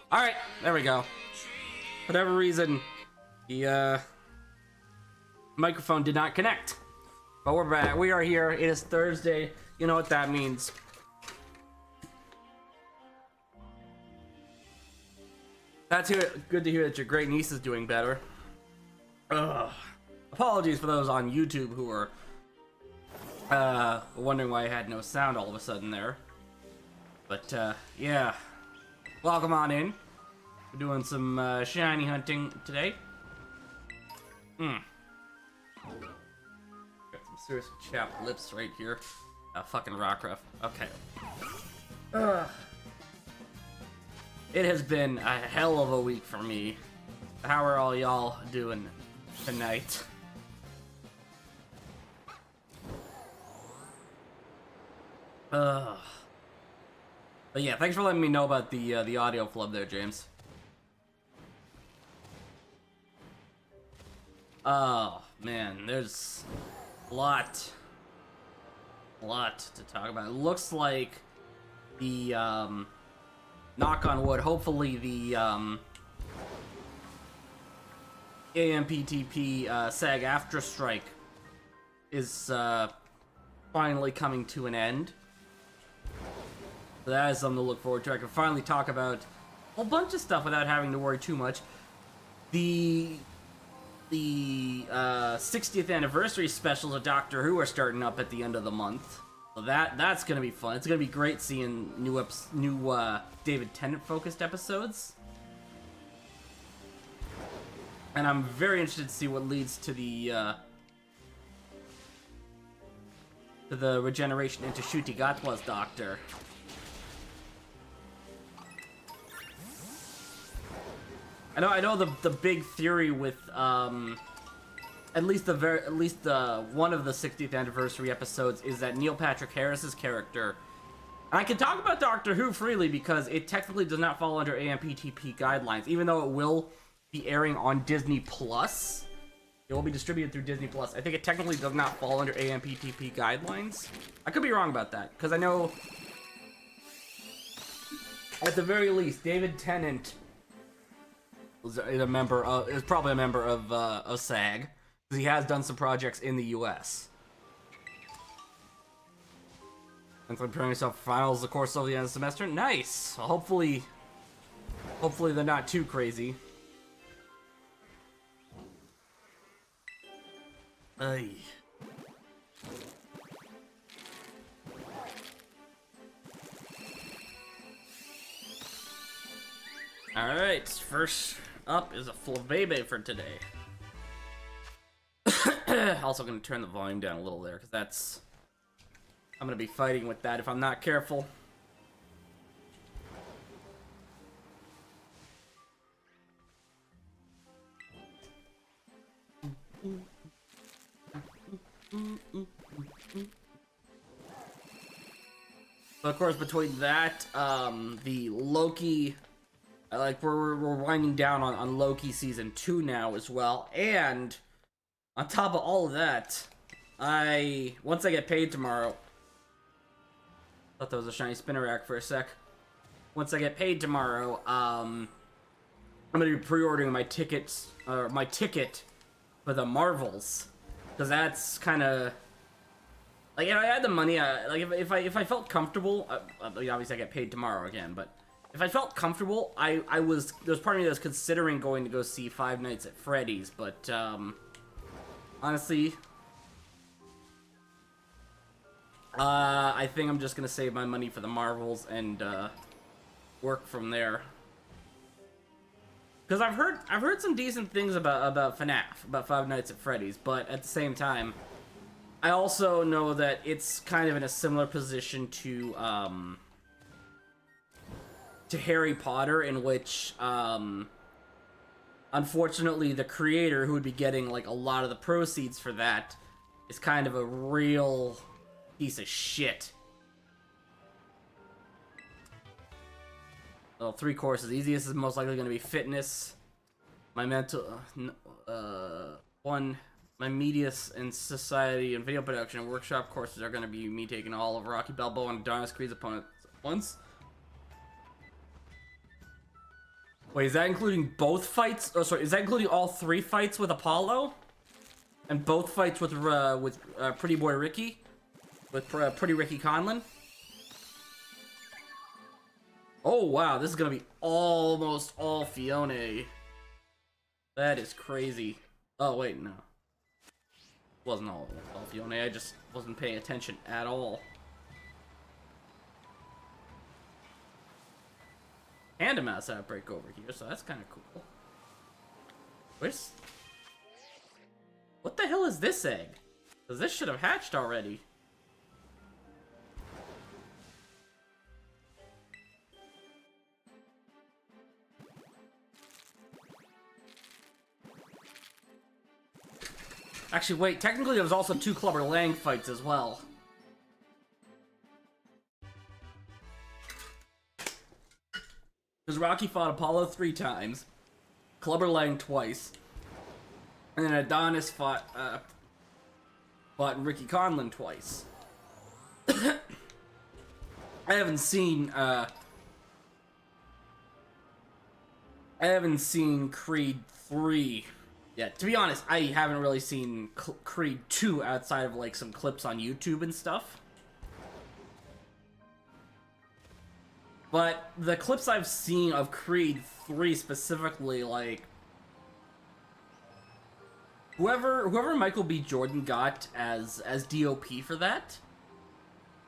Alright, there we go. For whatever reason, the microphone did not connect. But we're back. We are here. It is Thursday. You know what that means. That's good to hear that your great niece is doing better. Ugh. Apologies for those on YouTube who are wondering why I had no sound all of a sudden there. But yeah. Welcome on in. We're doing some shiny hunting today. Got some serious chapped lips right here. Fucking Rockruff. Okay. It has been a hell of a week for me. How are all y'all doing tonight? But yeah, thanks for letting me know about the audio flub there, James. Oh man, there's a lot to talk about. It looks like the knock on wood, hopefully the AMPTP SAG-AFTRA strike is finally coming to an end. So that is something to look forward to. I can finally talk about a whole bunch of stuff without having to worry too much. The 60th anniversary specials of Doctor Who are starting up at the end of the month. So that's gonna be fun. It's gonna be great seeing new David Tennant focused episodes. And I'm very interested to see what leads to the regeneration into Ncuti Gatwa's Doctor. I know the big theory with at least one of the 60th anniversary episodes is that Neil Patrick Harris's character. And I can talk about Doctor Who freely because it technically does not fall under AMPTP guidelines, even though it will be airing on Disney Plus. It will be distributed through Disney Plus. I think it technically does not fall under AMPTP guidelines. I could be wrong about that because I know at the very least David Tennant is probably a member of SAG, because he has done some projects in the US. And so I'm preparing myself for finals, of course, over the end of the semester. Nice! Well, hopefully they're not too crazy. Ay. Alright, first up is a Flabebe for today. Also gonna turn the volume down a little there, because I'm gonna be fighting with that if I'm not careful. But of course, between that, the Loki, we're winding down on Loki season 2 now as well, and on top of all of that, once I get paid tomorrow, thought that was a shiny spinner rack for a sec. Once I get paid tomorrow, I'm gonna be pre-ordering my ticket for the Marvels, because that's kind of like, if I had the money, if I felt comfortable, obviously I get paid tomorrow again, but if I felt comfortable, there's part of me that was considering going to go see Five Nights at Freddy's, but honestly, I think I'm just gonna save my money for the Marvels and work from there. Because I've heard some decent things about FNAF, about Five Nights at Freddy's, but at the same time, I also know that it's kind of in a similar position to Harry Potter, in which unfortunately the creator, who would be getting like a lot of the proceeds for that, is kind of a real piece of shit. Well, 3 courses. Easiest is most likely going to be fitness. My mental, my media and society and video production and workshop courses are going to be me taking all of Rocky Balboa and Adonis Creed's opponents at once. Wait, is that including both fights? Oh, sorry, is that including all 3 fights with Apollo? And both fights with Pretty Boy Ricky? With Pretty Ricky Conlon? Oh, wow, this is gonna be almost all Fiona. That is crazy. Oh, wait, no. It wasn't all Fiona, I just wasn't paying attention at all. And a mass outbreak over here, so that's kind of cool. Where's... What the hell is this egg? Because this should have hatched already. Actually, wait, technically there was also 2 Clubber Lang fights as well. Because Rocky fought Apollo 3 times, Clubber Lang twice, and then Adonis fought Ricky Conlon twice. I haven't seen Creed 3 yet. To be honest, I haven't really seen Creed 2 outside of like some clips on YouTube and stuff. But the clips I've seen of Creed 3 specifically, like whoever Michael B. Jordan got as DOP for that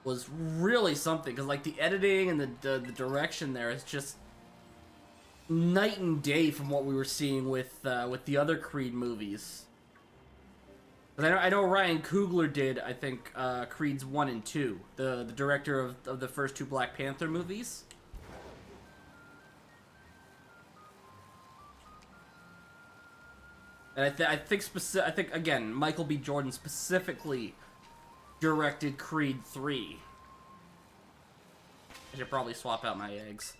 was really something, because like the editing and the direction there is just night and day from what we were seeing with the other Creed movies. I know Ryan Coogler did, I think, Creed's 1 and 2, the director of the first 2 Black Panther movies. And I think again, Michael B. Jordan specifically directed Creed 3. I should probably swap out my eggs.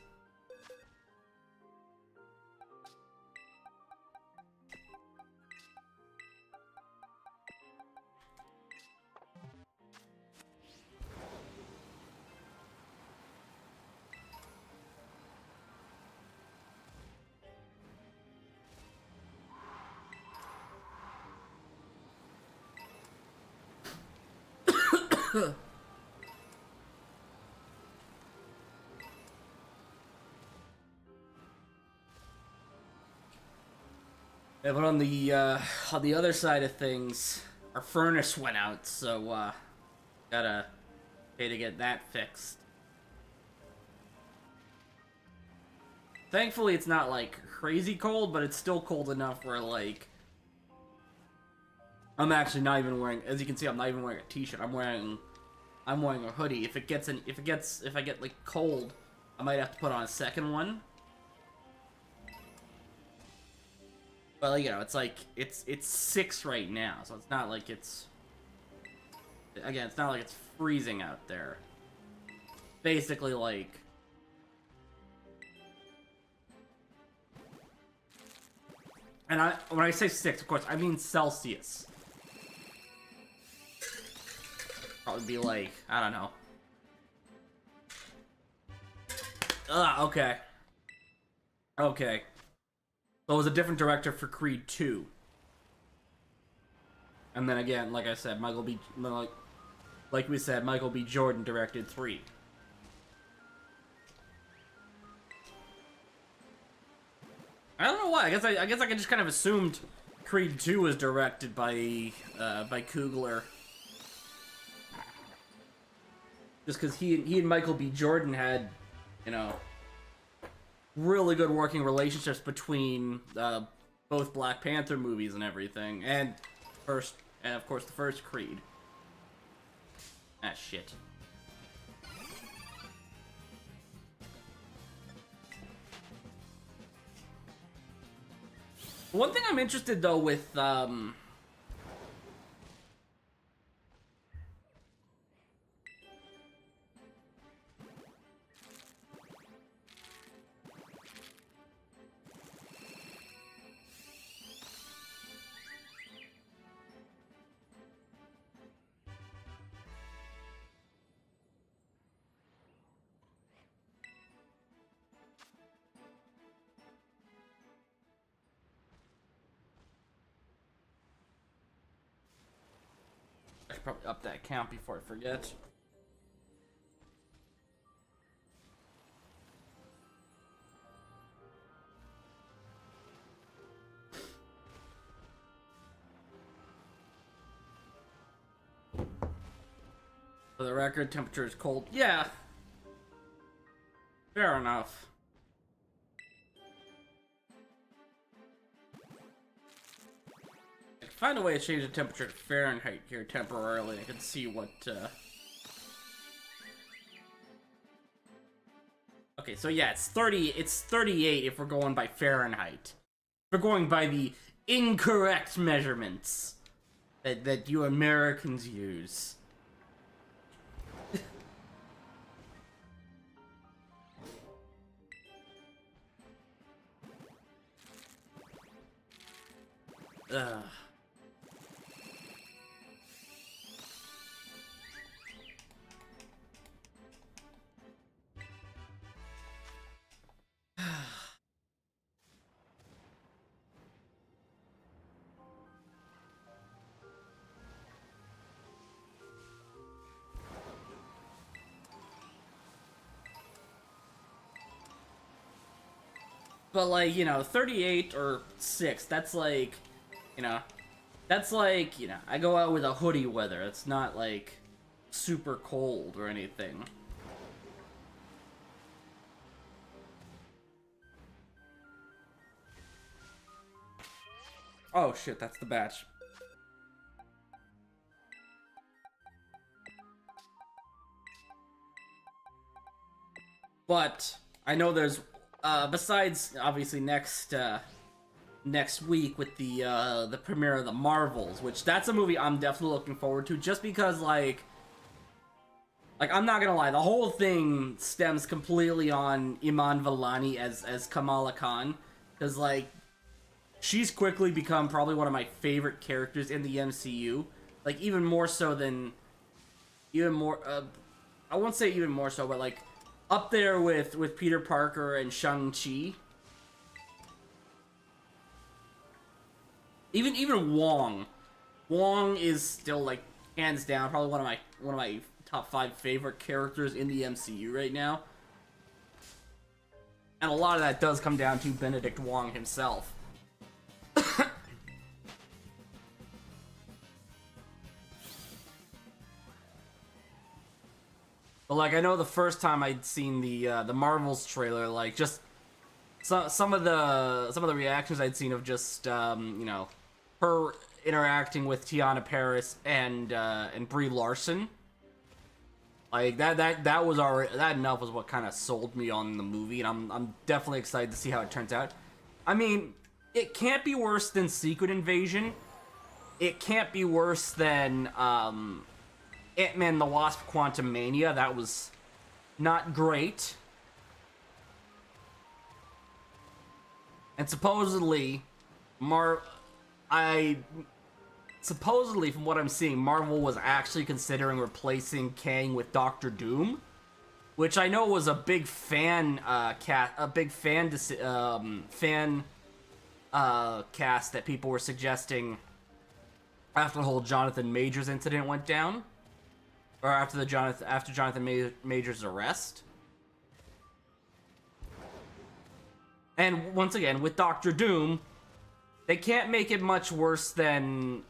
Yeah, but on the other side of things, our furnace went out, so gotta pay to get that fixed. Thankfully, it's not like crazy cold, but it's still cold enough where like I'm actually not even wearing. As you can see, I'm not even wearing a t-shirt. I'm wearing a hoodie. If I get like cold, I might have to put on a second one. Well, you know, it's like it's 6 right now, so it's not like it's not like it's freezing out there. Basically, like when I say 6, of course, I mean Celsius. Probably be like, I don't know. Okay. Okay. So it was a different director for Creed 2. And then again, like I said, like we said, Michael B. Jordan directed 3. I don't know why. I guess I just kind of assumed Creed 2 was directed by Coogler. Just because he and Michael B. Jordan had, you know, really good working relationships between both Black Panther movies and everything, and of course the first Creed. Ah, shit. One thing I'm interested though with probably up that count before I forget. For the record, temperature is cold. Yeah. Fair enough. Find a way to change the temperature to Fahrenheit here temporarily. I can see what, Okay, so yeah, it's 38 if we're going by Fahrenheit. If we're going by the incorrect measurements that you Americans use. Ugh. But like, 38 or 6, that's like, that's like, I go out with a hoodie weather. It's not like super cold or anything. Oh shit, that's the batch. But I know there's besides obviously next week with the premiere of the Marvels, which that's a movie I'm definitely looking forward to, just because like I'm not gonna lie, the whole thing stems completely on Iman Vellani as Kamala Khan, because like she's quickly become probably one of my favorite characters in the MCU, like even more so than I won't say even more so, but like up there with Peter Parker and Shang-Chi. Even Wong. Wong is still like hands down probably one of my top 5 favorite characters in the MCU right now. And a lot of that does come down to Benedict Wong himself. But like I know the first time I'd seen the Marvels trailer, like just some of the reactions I'd seen of just her interacting with Tiana Paris and Brie Larson, like that was already, that enough was what kind of sold me on the movie, and I'm definitely excited to see how it turns out. I mean, it can't be worse than Secret Invasion. It can't be worse than Ant-Man the Wasp: Quantumania. That was not great. And supposedly, supposedly from what I'm seeing, Marvel was actually considering replacing Kang with Doctor Doom, which I know was a big fan cast that people were suggesting after the whole Jonathan Majors incident went down, or after Jonathan Majors' arrest. And once again, with Doctor Doom, they can't make it much worse than...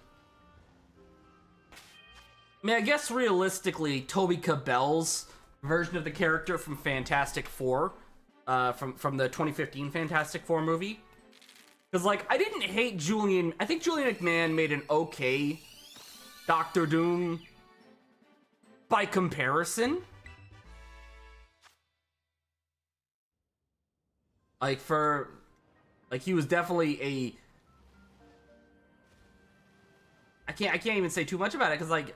I mean, I guess realistically, Toby Cabell's version of the character from Fantastic Four, from the 2015 Fantastic Four movie. Because, like, I didn't hate Julian... I think Julian McMahon made an okay Doctor Doom by comparison. Like, he was definitely a... I can't even say too much about it, because, like...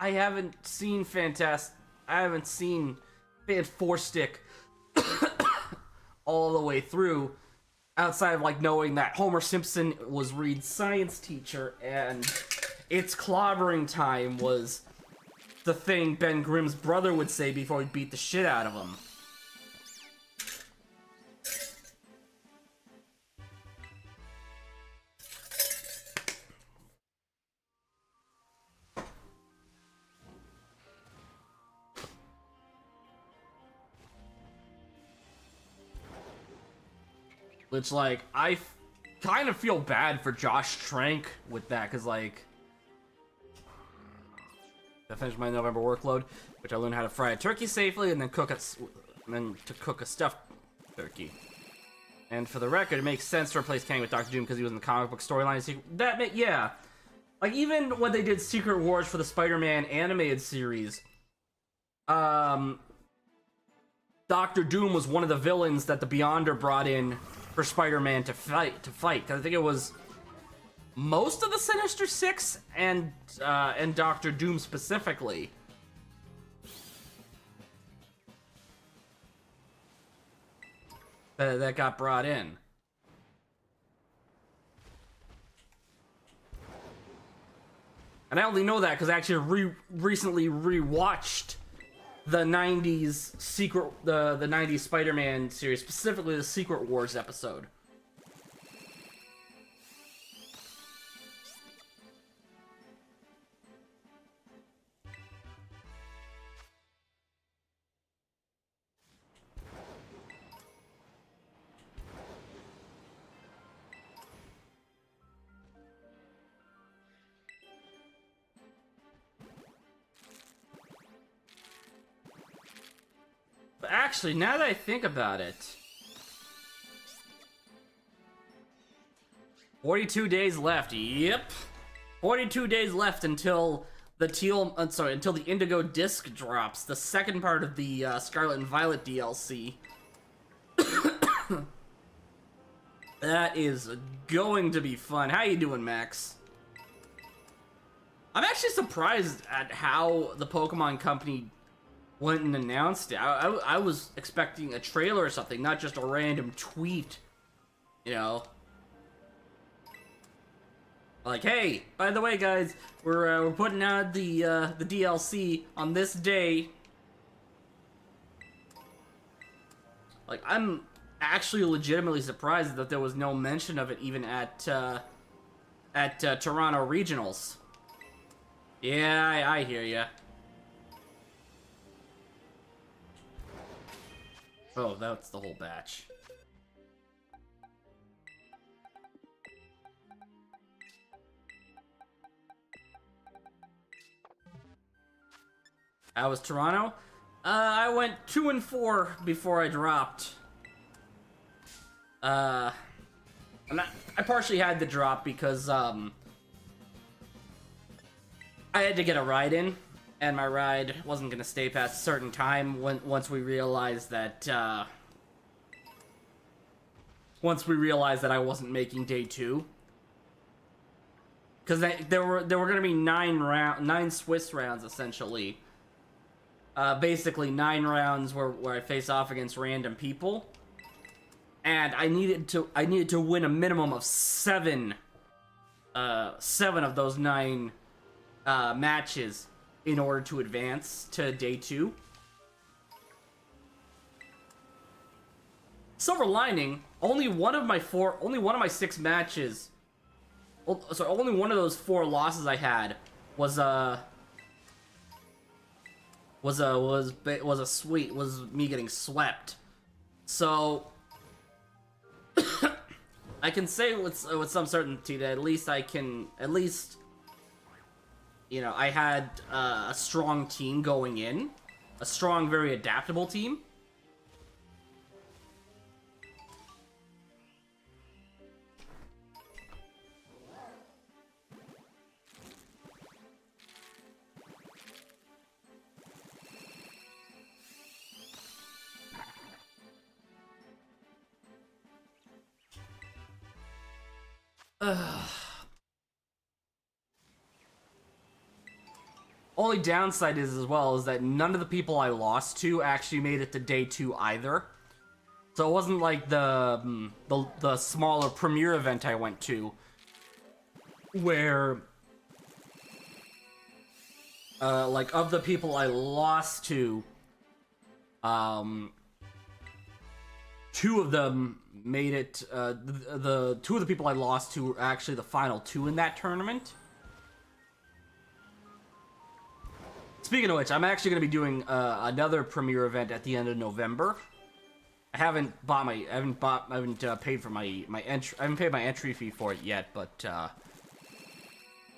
I haven't seen Fan 4 Stick all the way through, outside of, like, knowing that Homer Simpson was Reed's science teacher, and It's Clobbering Time was the thing Ben Grimm's brother would say before he beat the shit out of him. Which, like, kind of feel bad for Josh Trank with that, because, like, I finished my November workload, which I learned how to fry a turkey safely and then cook a stuffed turkey. And for the record, it makes sense to replace Kang with Doctor Doom because he was in the comic book storyline. Yeah. Like, even when they did Secret Wars for the Spider-Man animated series, Doctor Doom was one of the villains that the Beyonder brought in for Spider-Man to fight. Because I think it was most of the Sinister Six and Doctor Doom specifically. That got brought in. And I only know that because I actually recently rewatched the 90s the 90s Spider-Man series, specifically the Secret Wars episode. But actually, now that I think about it, 42 days left. Yep, 42 days left until the until the Indigo Disc drops, the second part of the Scarlet and Violet DLC. That is going to be fun. How you doing, Max? I'm actually surprised at how the Pokemon Company went and announced it. I was expecting a trailer or something, not just a random tweet, you know. Like, hey, by the way, guys, we're putting out the DLC on this day. Like, I'm actually legitimately surprised that there was no mention of it even at Toronto Regionals. Yeah, I hear ya. Oh, that's the whole batch. How was Toronto? I went 2-4 before I dropped. I partially had to drop because I had to get a ride in, and my ride wasn't gonna stay past a certain time once we realized that I wasn't making day 2. Because there were gonna be 9 Swiss rounds essentially. Basically 9 rounds where I face off against random people, and I needed to win a minimum of 7 of those 9 matches in order to advance to day 2. Silver lining, only one of my 6 matches. So only one of those 4 losses I had was me getting swept. So I can say with some certainty that at least you know, I had a strong team going in, a strong, very adaptable team. Only downside is that none of the people I lost to actually made it to day 2 either. So it wasn't like the smaller premiere event I went to, where like of the people I lost to, 2 of them made it. The 2 of the people I lost to were actually the final 2 in that tournament. Speaking of which, I'm actually going to be doing another premiere event at the end of November. I haven't paid for my entry. I haven't paid my entry fee for it yet, but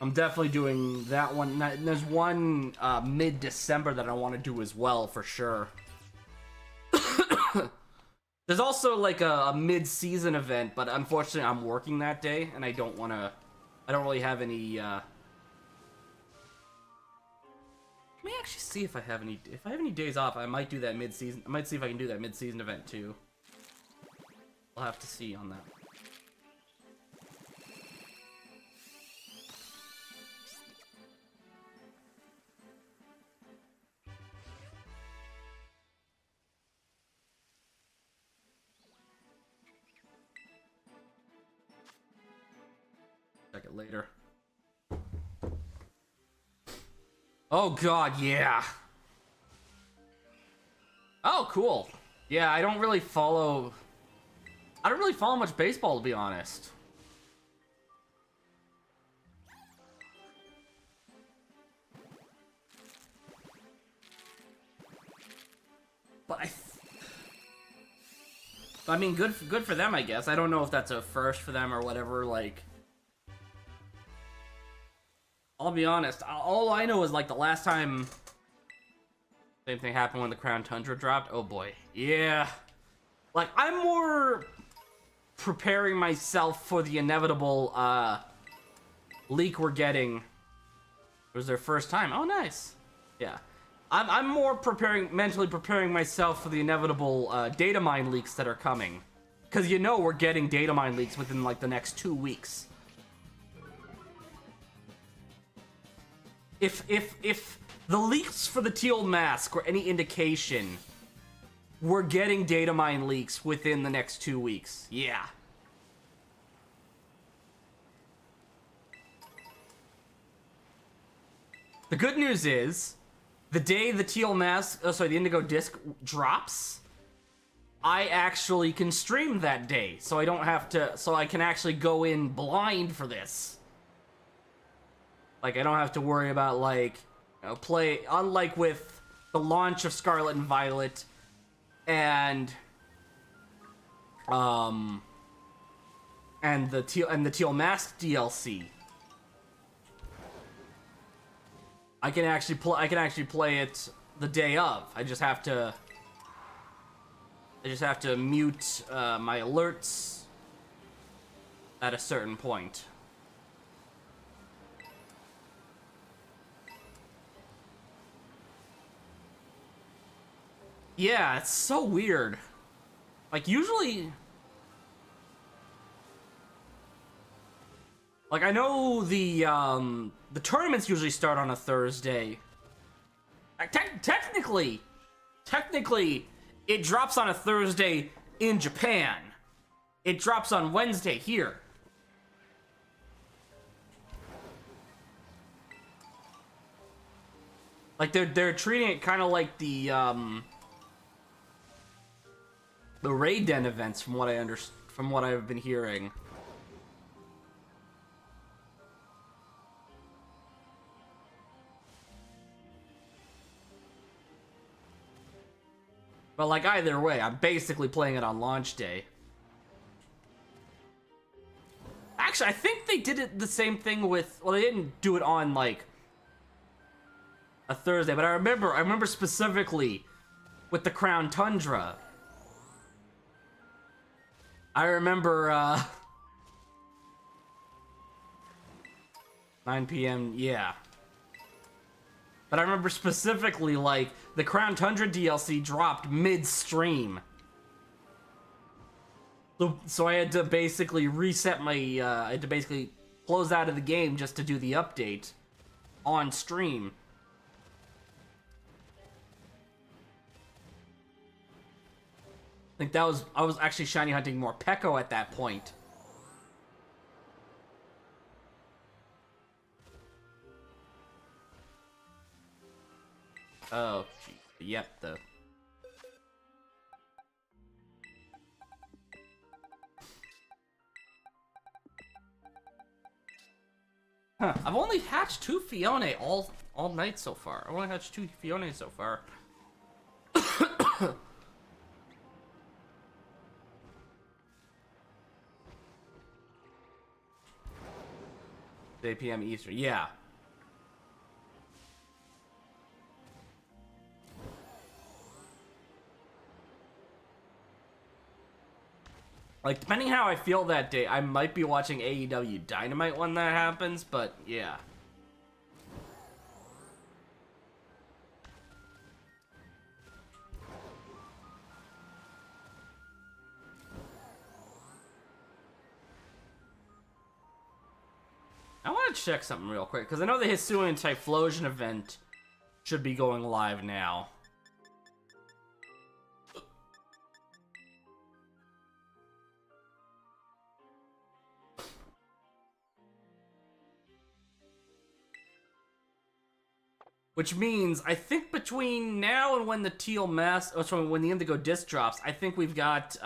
I'm definitely doing that one. There's one mid-December that I want to do as well for sure. There's also like a mid-season event, but unfortunately I'm working that day, and I don't really have any. Let me actually see if I have any days off. I might do that mid-season. I might see if I can do that mid-season event too. I'll have to see on that. Check it later. Oh god, yeah. Oh, cool. Yeah, I don't really follow much baseball, to be honest. But I mean, good for them, I guess. I don't know if that's a first for them or whatever, like. I'll be honest, all I know is, like, the last time same thing happened when the Crown Tundra dropped. Oh boy. Yeah. Like, I'm more preparing myself for the inevitable, leak we're getting. It was their first time. Oh, nice. Yeah. I'm more mentally preparing myself for the inevitable, data mine leaks that are coming. Because you know we're getting data mine leaks within, like, the next 2 weeks. If the leaks for the teal mask were any indication, we're getting data mine leaks within the next 2 weeks. Yeah. The good news is, the day the teal mask, the indigo disc drops, I actually can stream that day, so I don't have to, so I can actually go in blind for this. Like, I don't have to worry about, like, you know, unlike with the launch of Scarlet and Violet and the Teal Mask DLC. I can actually play it the day of. I just have to mute my alerts at a certain point. Yeah, it's so weird. Like, usually... Like, I know the tournaments usually start on a Thursday. Like, technically, it drops on a Thursday in Japan. It drops on Wednesday here. Like, they're treating it kind of like the Raid Den events, from what I've been hearing. But, like, either way, I'm basically playing it on launch day. Actually, I think they did it the same thing with... Well, they didn't do it on, like, a Thursday, but I remember specifically with the Crown Tundra. I remember, 9 p.m., yeah. But I remember specifically, like, the Crown Tundra DLC dropped mid-stream. So I had to basically reset my, I had to basically close out of the game just to do the update on stream. I think I was actually shiny hunting more Peko at that point. Oh, gee. Yep, though. Huh. I've only hatched 2 Fione all night so far. I've only hatched 2 Fione so far. 8 p.m. Eastern. Yeah. Like, depending how I feel that day, I might be watching AEW Dynamite when that happens, but yeah. I want to check something real quick, because I know the Hisuian Typhlosion event should be going live now. Which means, I think between now and when the Teal Mask, oh, sorry, when the Indigo Disc drops, I think we've got,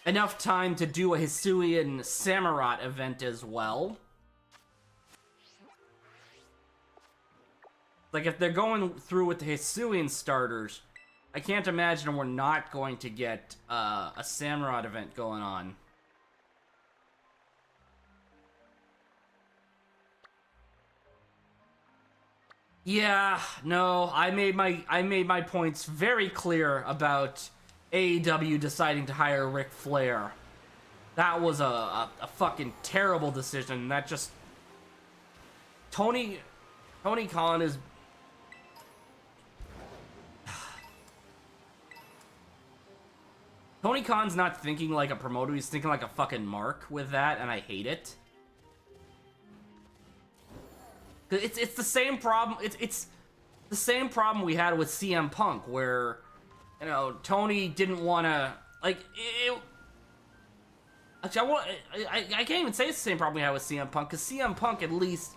enough time to do a Hisuian Samurott event as well. Like, if they're going through with the Hisuian starters, I can't imagine we're not going to get, a Samurott event going on. Yeah, no, I made my points very clear about AEW deciding to hire Ric Flair. That was a fucking terrible decision. That just Tony Khan is Tony Khan's not thinking like a promoter, he's thinking like a fucking mark with that, and I hate it. It's the same problem. It's the same problem we had with CM Punk, where, you know, Tony didn't want to like. Actually, I can't even say it's the same problem we had with CM Punk, because CM Punk at least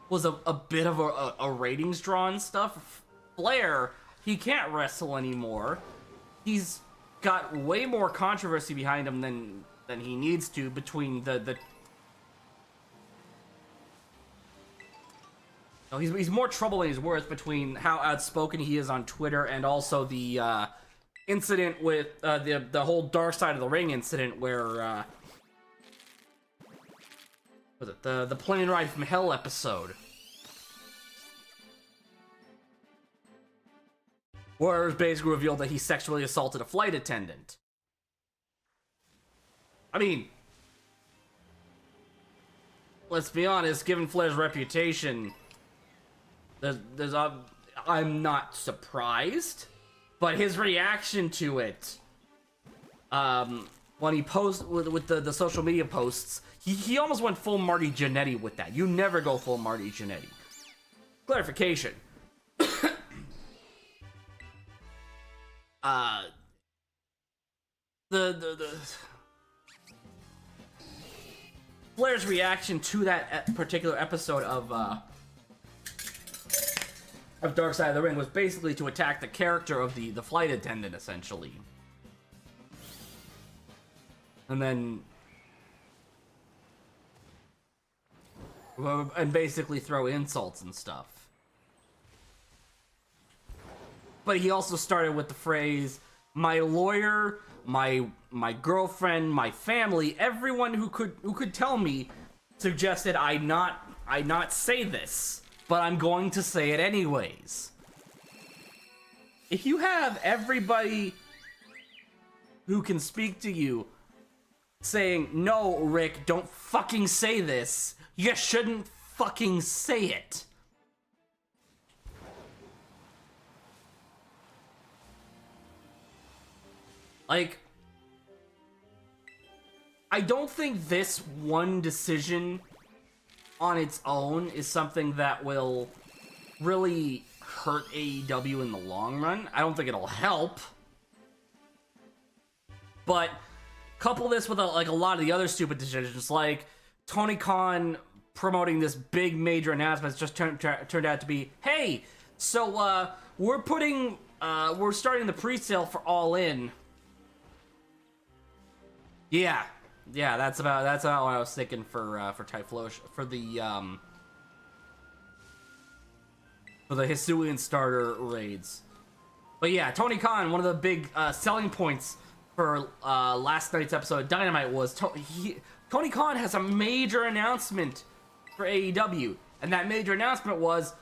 was a bit of a ratings draw and stuff. Flair, he can't wrestle anymore. He's got way more controversy behind him than he needs to, between the No, he's more trouble than he's worth, between how outspoken he is on Twitter and also the incident with the whole Dark Side of the Ring incident, where was it the Plane Ride from Hell episode, where it was basically revealed that he sexually assaulted a flight attendant. I mean, let's be honest, given Flair's reputation, I'm not surprised, but his reaction to it, when he posts with the social media posts, he almost went full Marty Jannetty with that. You never go full Marty Jannetty. Clarification. The Flair's reaction to that particular episode of Dark Side of the Ring was basically to attack the character of the flight attendant, essentially. And then and basically throw insults and stuff. But he also started with the phrase, my lawyer, my girlfriend, my family, everyone who could tell me suggested I not say this, but I'm going to say it anyways. If you have everybody who can speak to you saying, no, Rick, don't fucking say this, you shouldn't fucking say it. Like, I don't think this one decision on its own is something that will really hurt AEW in the long run. I don't think it'll help. But couple this with a lot of the other stupid decisions, like Tony Khan promoting this big major announcement just turned out to be, hey, so we're starting the pre-sale for All In. Yeah, that's about what I was thinking for Typhlosion, for the Hisuian starter raids. But yeah, Tony Khan, one of the big selling points for last night's episode of Dynamite was Tony Khan has a major announcement for AEW, and that major announcement was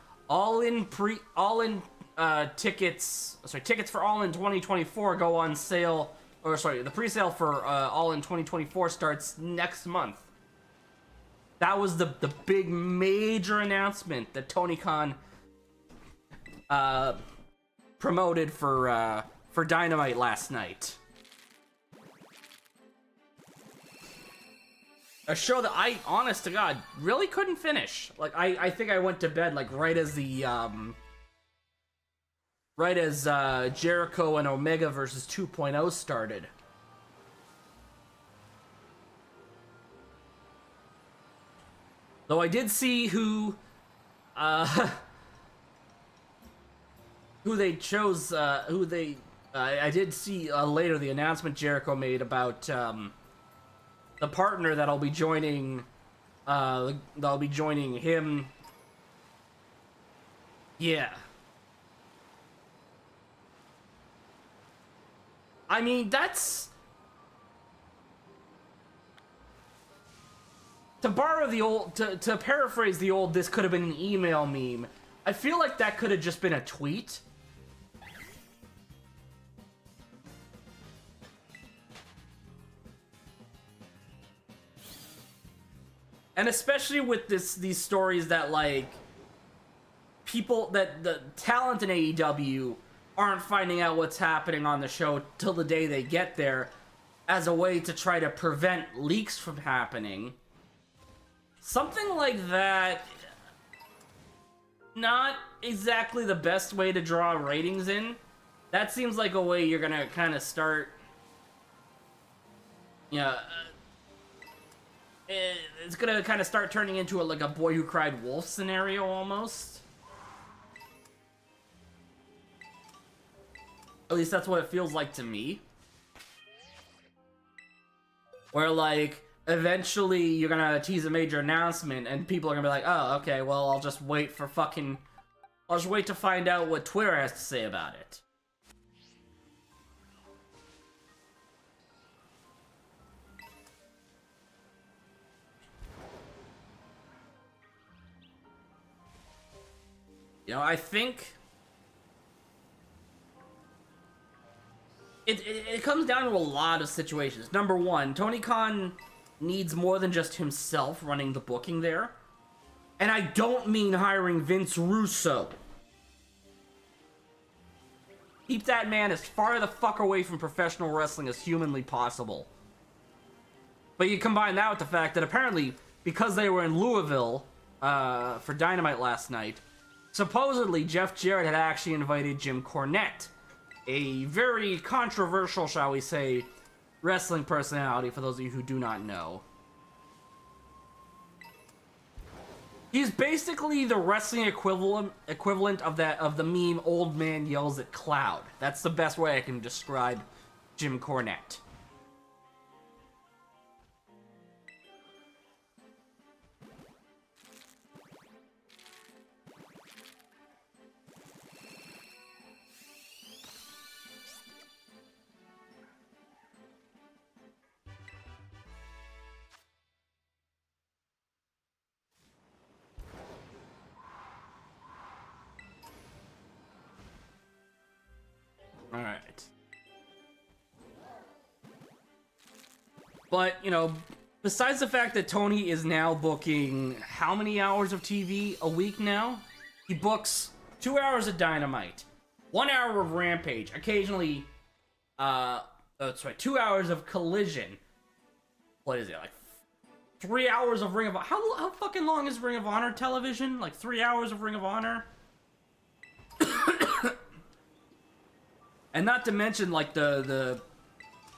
tickets for All In 2024 go on sale, or sorry, the pre-sale for All In 2024 starts next month. That was the big major announcement that Tony Khan promoted for Dynamite last night. A show that I, honest to God, really couldn't finish. Like, I think I went to bed, like, right as Jericho and Omega versus 2.0 started. Though I did see who they chose, I did see later the announcement Jericho made about, the partner that'll be joining him. Yeah. I mean, that's... To borrow the old... To paraphrase the old, this could have been an email meme, I feel like that could have just been a tweet. And especially with these stories that, like, people, that the talent in AEW aren't finding out what's happening on the show till the day they get there, as a way to try to prevent leaks from happening. Something like that, not exactly the best way to draw ratings in. That seems like a way you're gonna kind of start, it's gonna kind of start turning into like a Boy Who Cried Wolf scenario almost. At least that's what it feels like to me. Where, like, eventually you're gonna tease a major announcement and people are gonna be like, oh, okay, well, I'll just wait to find out what Twitter has to say about it. You know, I think it comes down to a lot of situations. Number one, Tony Khan needs more than just himself running the booking there. And I don't mean hiring Vince Russo. Keep that man as far the fuck away from professional wrestling as humanly possible. But you combine that with the fact that apparently, because they were in Louisville for Dynamite last night, supposedly Jeff Jarrett had actually invited Jim Cornette, a very controversial, shall we say, wrestling personality, for those of you who do not know. He's basically the wrestling equivalent of the meme "Old Man Yells at Cloud." That's the best way I can describe Jim Cornette. Alright. But, you know, besides the fact that Tony is now booking how many hours of TV a week now? He books 2 hours of Dynamite, 1 hour of Rampage, occasionally, 2 hours of Collision. What is it, like 3 hours of Ring of Honor? How fucking long is Ring of Honor television? Like 3 hours of Ring of Honor? And not to mention, like, the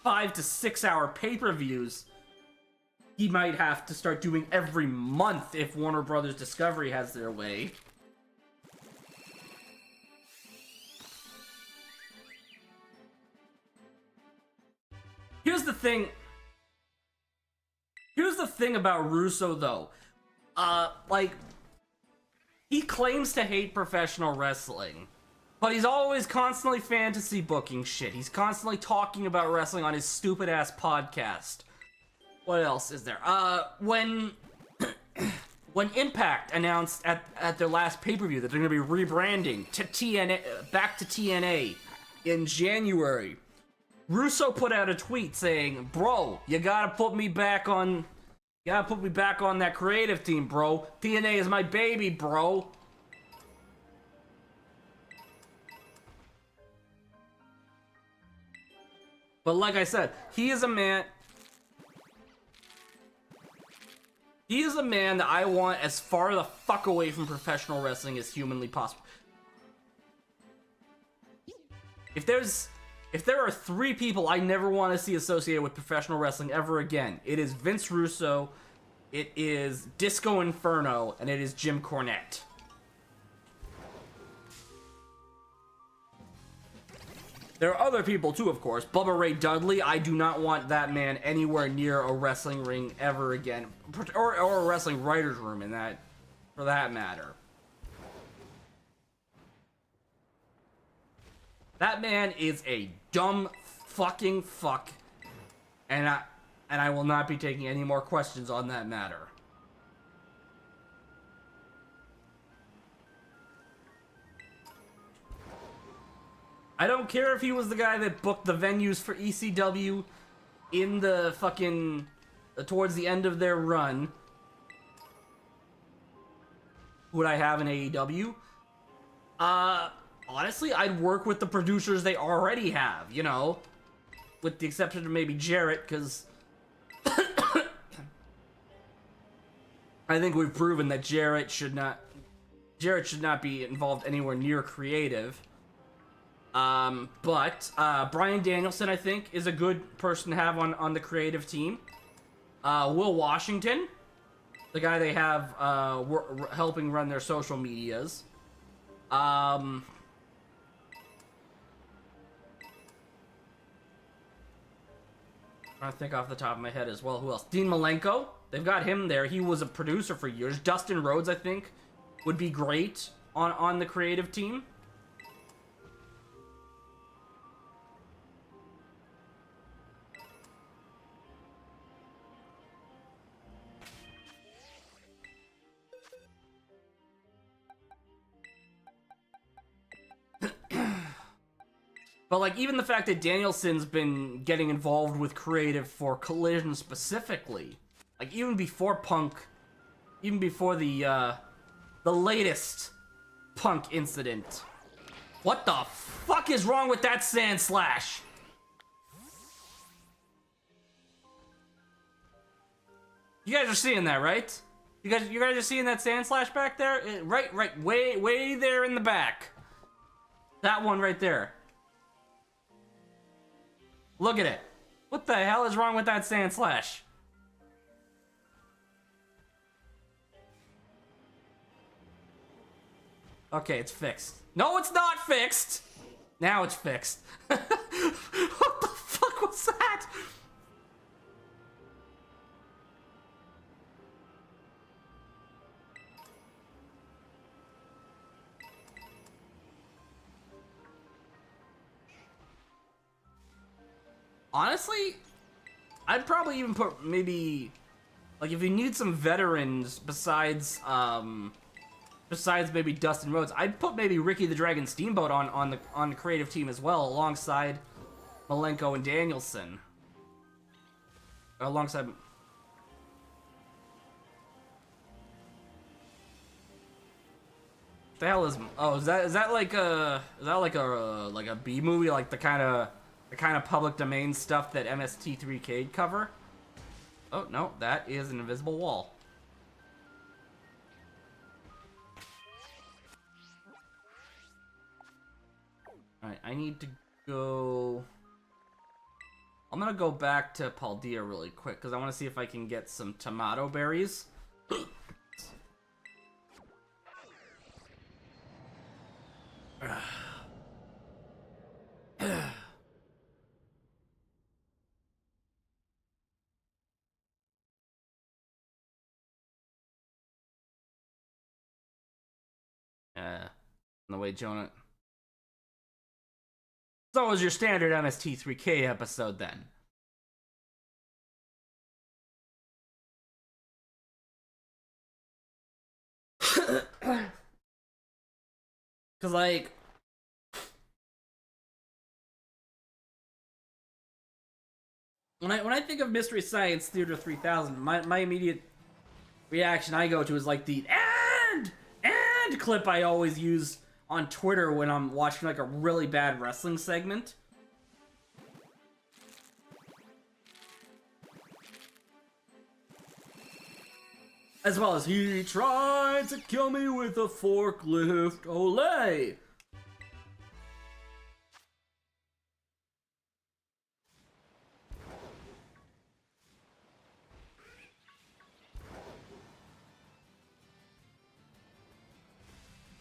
5 to 6 hour pay-per-views he might have to start doing every month if Warner Brothers Discovery has their way. Here's the thing about Russo, though. Like, he claims to hate professional wrestling, But he's always constantly fantasy booking shit. He's constantly talking about wrestling on his stupid ass podcast. What else is there? When Impact announced at their last pay-per-view that they're gonna be rebranding to TNA, back to TNA in January, Russo put out a tweet saying, "Bro, you gotta put me back on that creative team, bro. TNA is my baby, bro." But like I said, he is a man that I want as far the fuck away from professional wrestling as humanly possible. If there are 3 people I never want to see associated with professional wrestling ever again, it is Vince Russo, it is Disco Inferno, and it is Jim Cornette. There are other people too, of course. Bubba Ray Dudley, I do not want that man anywhere near a wrestling ring ever again. Or a wrestling writer's room, for that matter. That man is a dumb fucking fuck. And I will not be taking any more questions on that matter. I don't care if he was the guy that booked the venues for ECW in the fucking towards the end of their run. Who would I have in AEW? Honestly, I'd work with the producers they already have, you know, with the exception of maybe Jarrett, because I think we've proven that Jarrett should not be involved anywhere near creative. But Bryan Danielson, I think, is a good person to have on the creative team. Will Washington, the guy they have helping run their social medias. I'm trying to think off the top of my head as well. Who else? Dean Malenko. They've got him there. He was a producer for years. Dustin Rhodes, I think, would be great on the creative team. But, like, even the fact that Danielson's been getting involved with creative for Collision specifically, like, even before Punk, even before the latest Punk incident. What the fuck is wrong with that sand slash? You guys are seeing that, right? You guys are seeing that sand slash back there? Right, way there in the back. That one right there. Look at it. What the hell is wrong with that sand slash? Okay, it's fixed. No, it's not fixed! Now it's fixed. What the fuck was that? Honestly, I'd probably even put maybe, like, if you need some veterans besides maybe Dustin Rhodes, I'd put maybe Ricky the Dragon Steamboat on the creative team as well, alongside Malenko and Danielson. Alongside. What the hell is? Oh, is that like a B movie, like the kind of public domain stuff that MST3K cover? Oh no, that is an invisible wall. Alright, I need to go. I'm gonna go back to Paldea really quick because I want to see if I can get some tomato berries. No way, Jonah. So it was your standard MST3K episode then. Cause like when I think of Mystery Science Theater 3000, my immediate reaction I go to is like the and clip I always use on Twitter when I'm watching like a really bad wrestling segment. As well as he tried to kill me with a forklift, ole!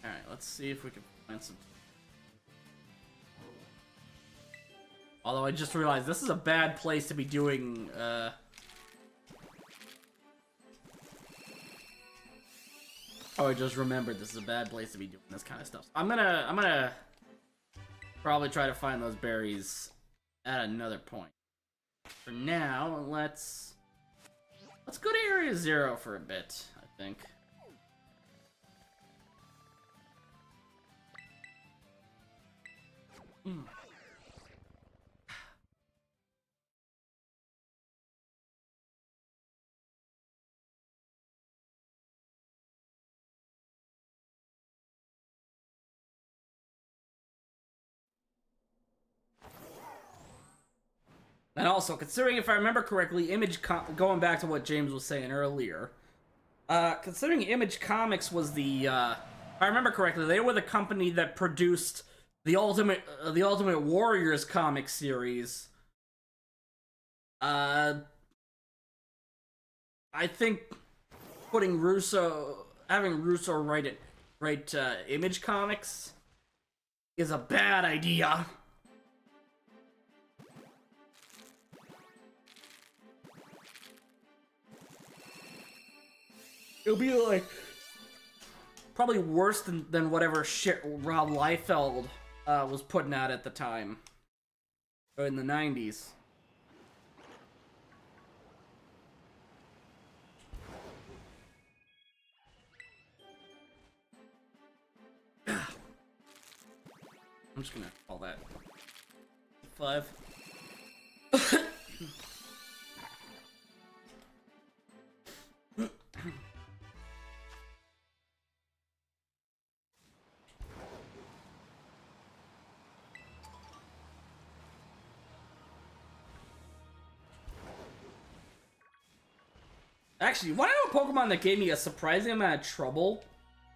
Alright, let's see if we can find some... Although I just realized this is a bad place to be doing, Oh, I just remembered this is a bad place to be doing this kind of stuff. I'm gonna probably try to find those berries at another point. For now, let's go to Area 0 for a bit, I think. And also, considering if I remember correctly, going back to what James was saying earlier, considering Image Comics was the, if I remember correctly, they were the company that produced the Ultimate Warriors comic series. I think having Russo write Image Comics is a bad idea. It'll be like probably worse than whatever shit Rob Liefeld was putting out at the time, or in the 90s. I'm just gonna call that 5. Actually, want to know a Pokemon that gave me a surprising amount of trouble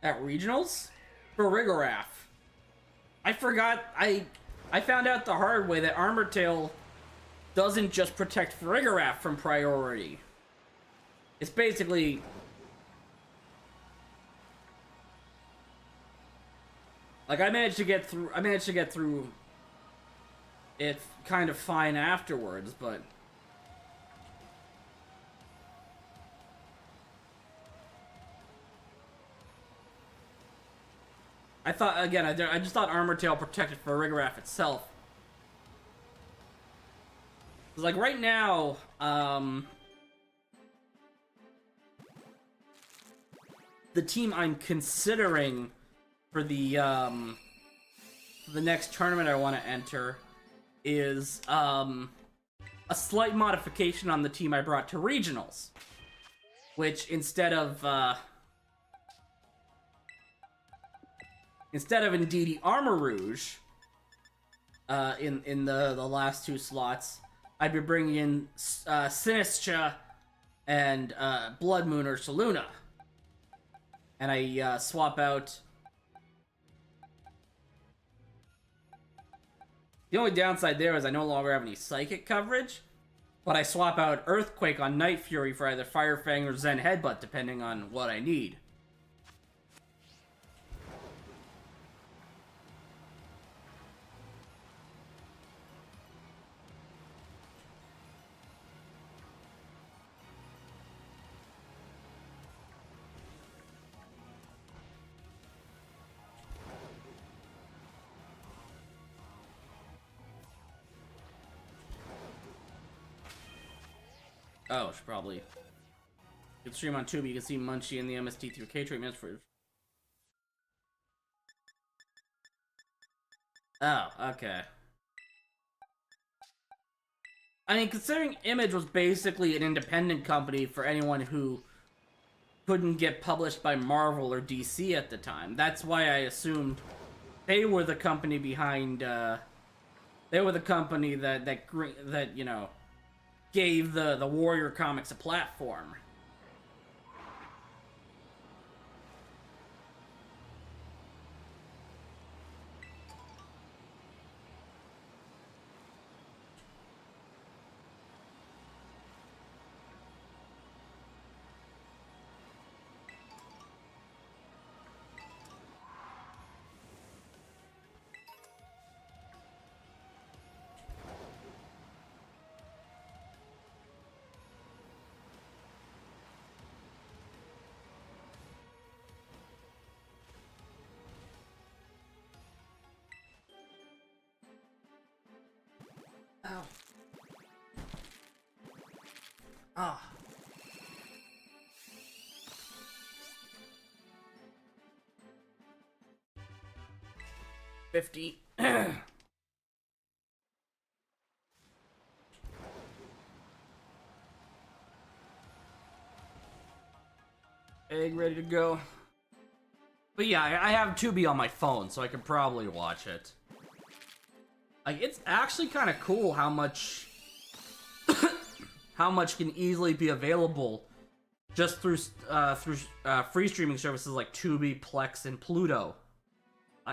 at regionals? Farigiraf. I forgot, I found out the hard way that Armor Tail doesn't just protect Farigiraf from priority. It's basically... Like, I managed to get through it kind of fine afterwards, but... I thought, again, I just thought Armor Tail protected Farigiraf itself. Because, like, right now, the team I'm considering for the next tournament I want to enter is, a slight modification on the team I brought to regionals. Which, instead of Indeedee Armor Rouge, in the last 2 slots, I'd be bringing in Sinistra and Blood Moon or Saluna, and I swap out. The only downside there is I no longer have any Psychic coverage, but I swap out Earthquake on Night Fury for either Fire Fang or Zen Headbutt, depending on what I need. Oh, should probably. You can stream on Tubi. You can see Munchie and the MST3K treatments for. Oh, okay. I mean, considering Image was basically an independent company for anyone who couldn't get published by Marvel or DC at the time, that's why I assumed they were the company behind. They were the company that you know gave the Warrior comics a platform. Ow. Ah. 50. Egg ready to go. But yeah, I have Tubi on my phone, so I could probably watch it. Like, it's actually kind of cool how much can easily be available just through free streaming services like Tubi, Plex, and Pluto.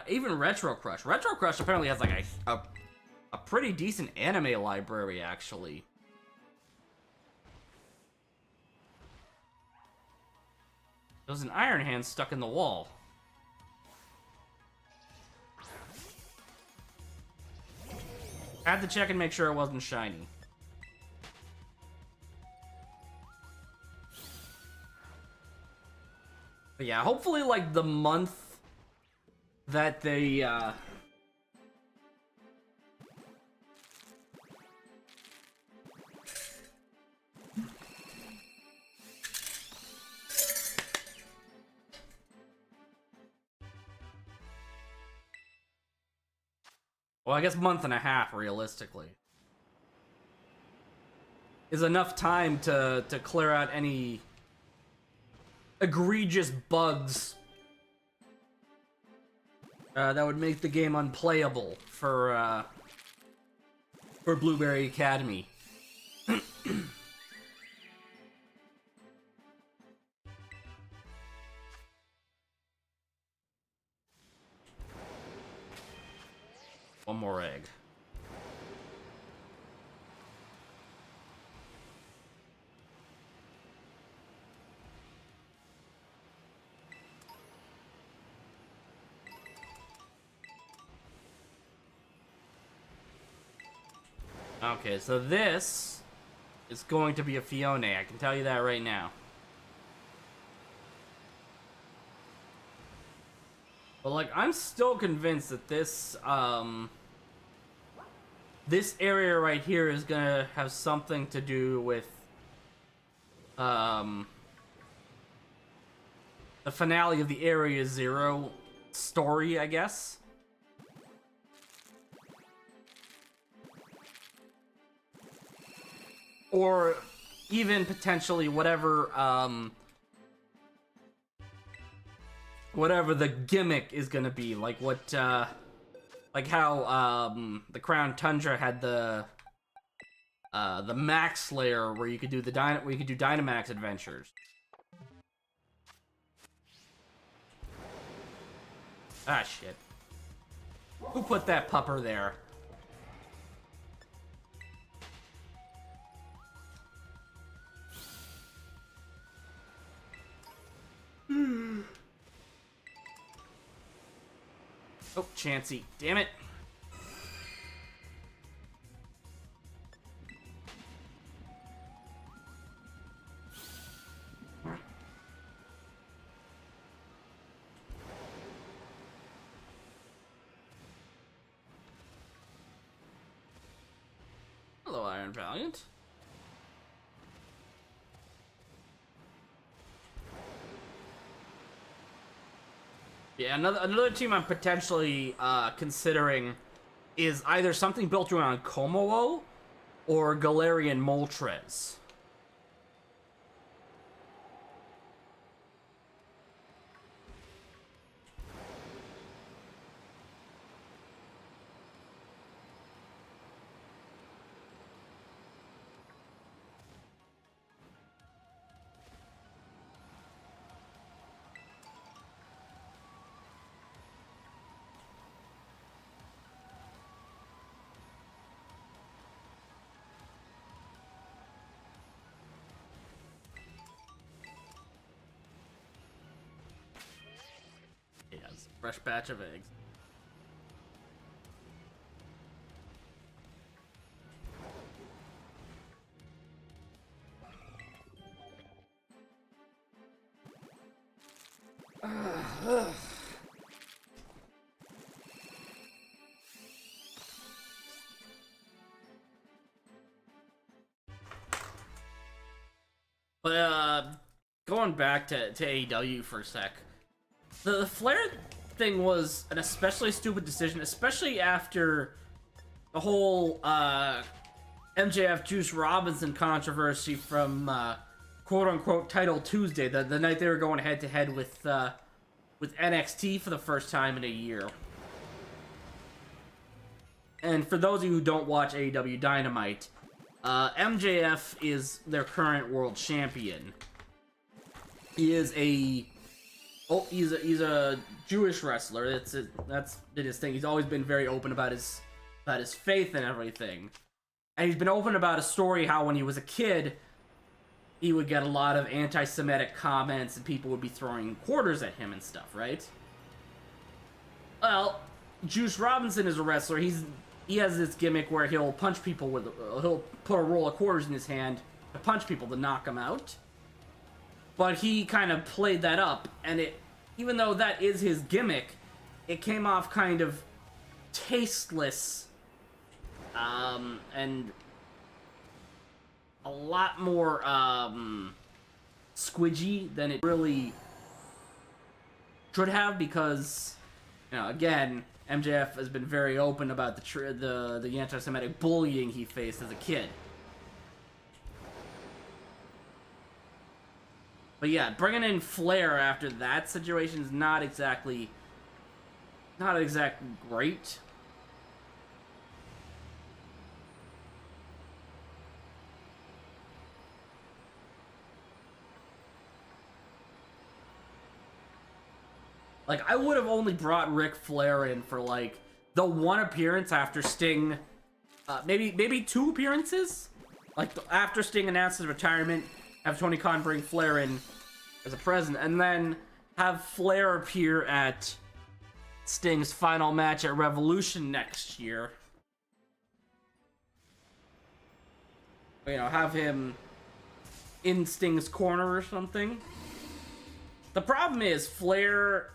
Even Retro Crush. Retro Crush apparently has like a pretty decent anime library, actually. There's an Iron Hand stuck in the wall. Had to check and make sure it wasn't shiny. But yeah, hopefully like the month that they well, I guess month and a half, realistically, is enough time to clear out any egregious bugs that would make the game unplayable for Blueberry Academy. One more egg. Okay, so this is going to be a Fione, I can tell you that right now. But like, I'm still convinced that this this area right here is gonna have something to do with the finale of the Area Zero story, I guess. Or even potentially whatever whatever the gimmick is gonna be, like what like how the Crown Tundra had the Max Slayer where you could do where you could do Dynamax adventures. Ah shit. Who put that pupper there? Oh, Chansey. Damn it. Hello, Iron Valiant. Yeah, another team I'm potentially considering is either something built around Komodo or Galarian Moltres. Yeah, it's a fresh batch of eggs. But going back to AEW for a sec, the Flair thing was an especially stupid decision, especially after the whole MJF Juice Robinson controversy from quote unquote Title Tuesday, the night they were going head to head with NXT for the first time in a year. And for those of you who don't watch AEW Dynamite, MJF is their current world champion. He is he's a Jewish wrestler. That's been his thing. He's always been very open about his faith and everything. And he's been open about a story how when he was a kid, he would get a lot of anti-Semitic comments and people would be throwing quarters at him and stuff, right? Well, Juice Robinson is a wrestler. He has this gimmick where he'll punch people he'll put a roll of quarters in his hand to punch people to knock them out. But he kind of played that up, and even though that is his gimmick, it came off kind of tasteless, and a lot more squidgy than it really should have, because, again, MJF has been very open about the anti-Semitic bullying he faced as a kid. But yeah, bringing in Flair after that situation is not exactly great. Like, I would have only brought Ric Flair in for, like, the one appearance after Sting, maybe two appearances? Like, after Sting announced his retirement, have Tony Khan bring Flair in as a present, and then have Flair appear at Sting's final match at Revolution next year. Have him in Sting's corner or something. The problem is, Flair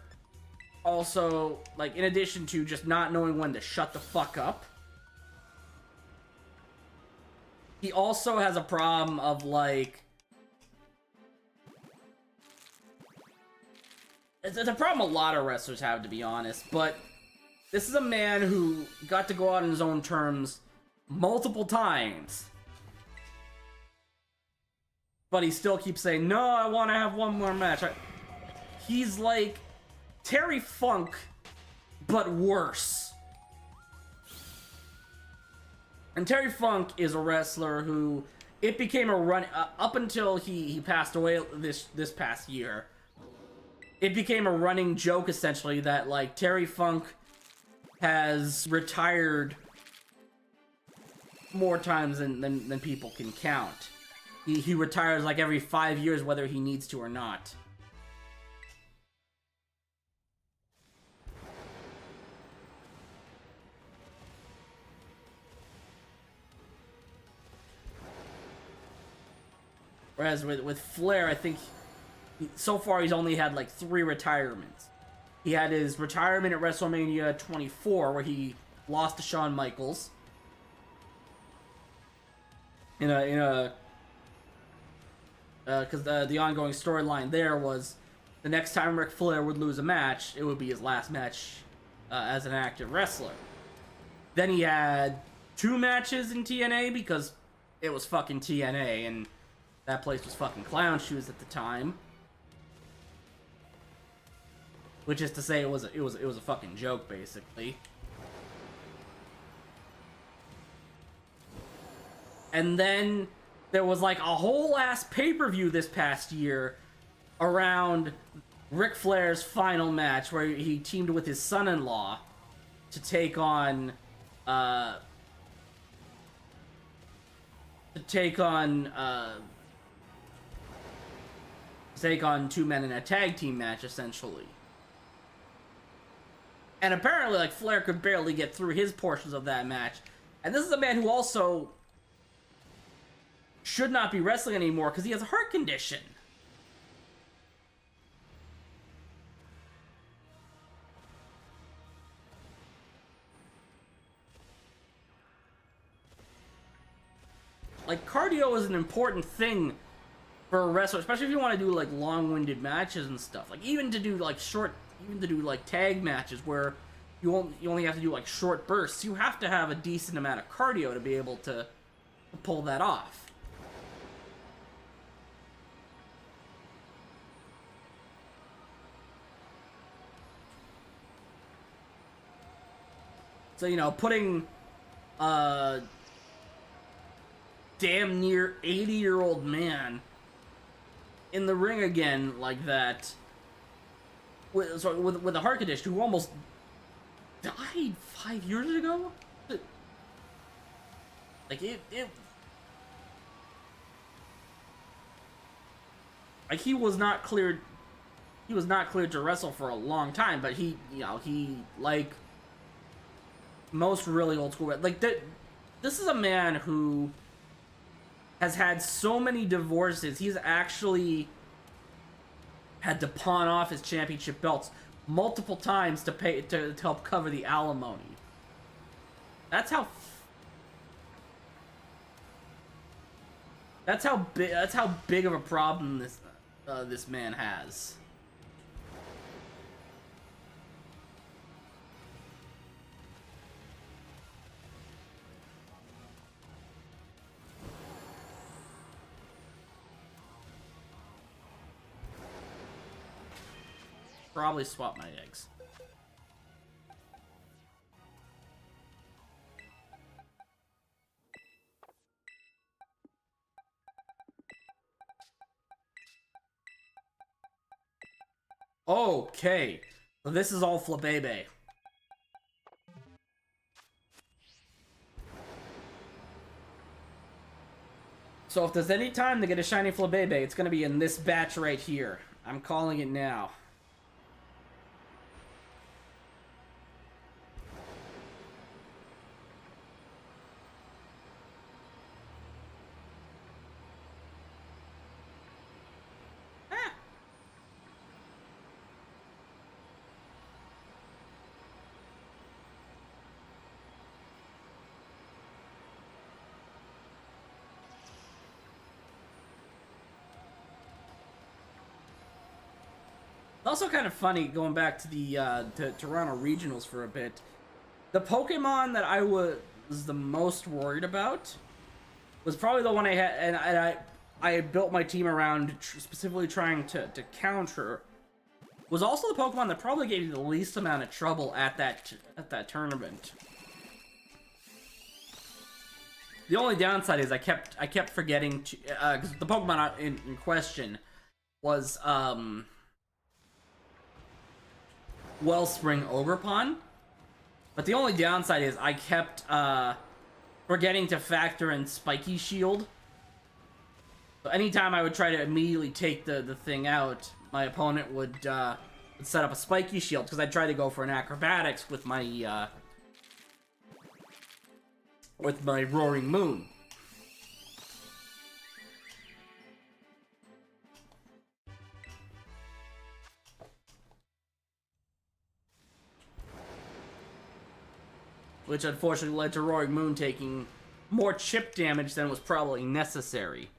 also, like, in addition to just not knowing when to shut the fuck up, he also has a problem of, like, it's a problem a lot of wrestlers have, to be honest, but this is a man who got to go out on his own terms multiple times, but he still keeps saying, no, I want to have one more match. He's like Terry Funk, but worse. And Terry Funk is a wrestler who, it became a run, up until he passed away this past year, it became a running joke, essentially, that, like, Terry Funk has retired more times than people can count. He retires, like, every 5 years, whether he needs to or not. Whereas with Flair, I think so far he's only had like 3 retirements. He had his retirement at WrestleMania 24, where he lost to Shawn Michaels because the ongoing storyline there was the next time Ric Flair would lose a match, it would be his last match as an active wrestler. Then he had 2 matches in TNA because it was fucking TNA, and that place was fucking clown shoes at the time. Which is to say, it was a fucking joke, basically. And then there was like a whole ass pay-per-view this past year around Ric Flair's final match, where he teamed with his son-in-law to take on 2 men in a tag team match, essentially. And apparently, like, Flair could barely get through his portions of that match. And this is a man who also should not be wrestling anymore because he has a heart condition. Like, cardio is an important thing for a wrestler, especially if you want to do, like, long-winded matches and stuff. Like, even to do, like, tag matches where you only have to do, like, short bursts, you have to have a decent amount of cardio to be able to pull that off. So, you know, putting damn near 80-year-old man in the ring again like that with a heart condition who almost died 5 years ago. Like like he was not cleared to wrestle for a long time, but he like most really old school, like this is a man who has had so many divorces. He's actually had to pawn off his championship belts multiple times to help cover the alimony. That's how big of a problem this man has. Probably swap my eggs. Okay, so this is all Flabebe. So if there's any time to get a shiny Flabebe, it's gonna be in this batch right here. I'm calling it now. Also kind of funny, going back to the Toronto Regionals for a bit, the Pokemon that I was the most worried about was probably the one I had, and I had built my team around specifically trying to counter, was also the Pokemon that probably gave me the least amount of trouble at that tournament. The only downside is I kept forgetting to, because the Pokemon in question was Wellspring Ogerpon, but the only downside is I kept forgetting to factor in Spiky Shield. So anytime I would try to immediately take the thing out, my opponent would set up a Spiky Shield, because I'd try to go for an Acrobatics with my Roaring Moon. Which unfortunately led to Roaring Moon taking more chip damage than was probably necessary.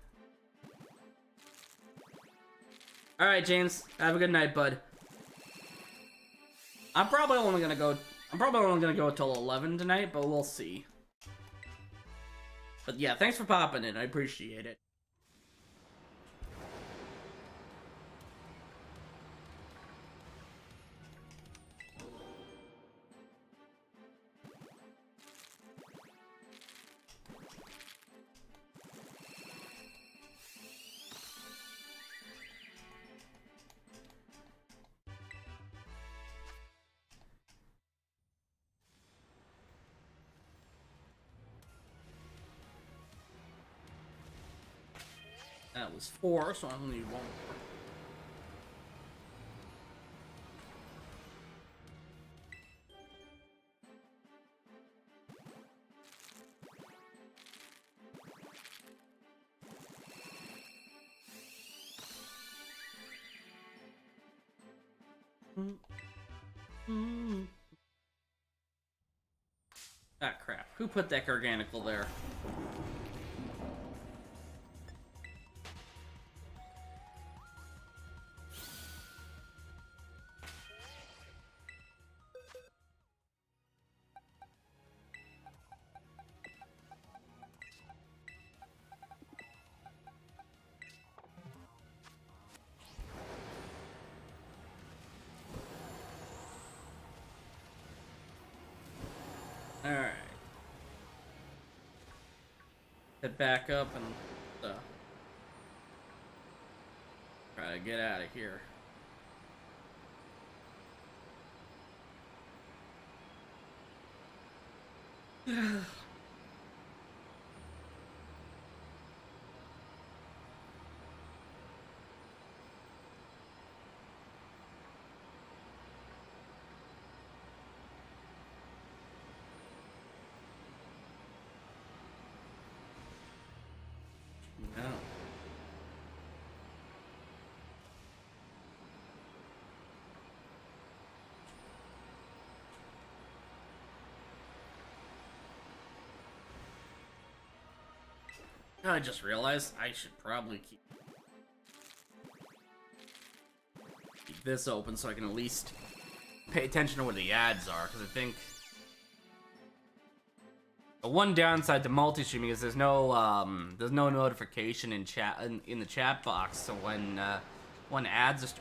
All right, James. Have a good night, bud. I'm probably only gonna go till 11 tonight, but we'll see. But yeah, thanks for popping in. I appreciate it. That was 4, so I only need 1 more. Ah, crap. Who put that Garganical there? Alright. Head back up and try to get out of here. No. I just realized I should probably keep this open so I can at least pay attention to where the ads are, because I think the one downside to multi-streaming is there's no notification in chat in the chat box, so when ads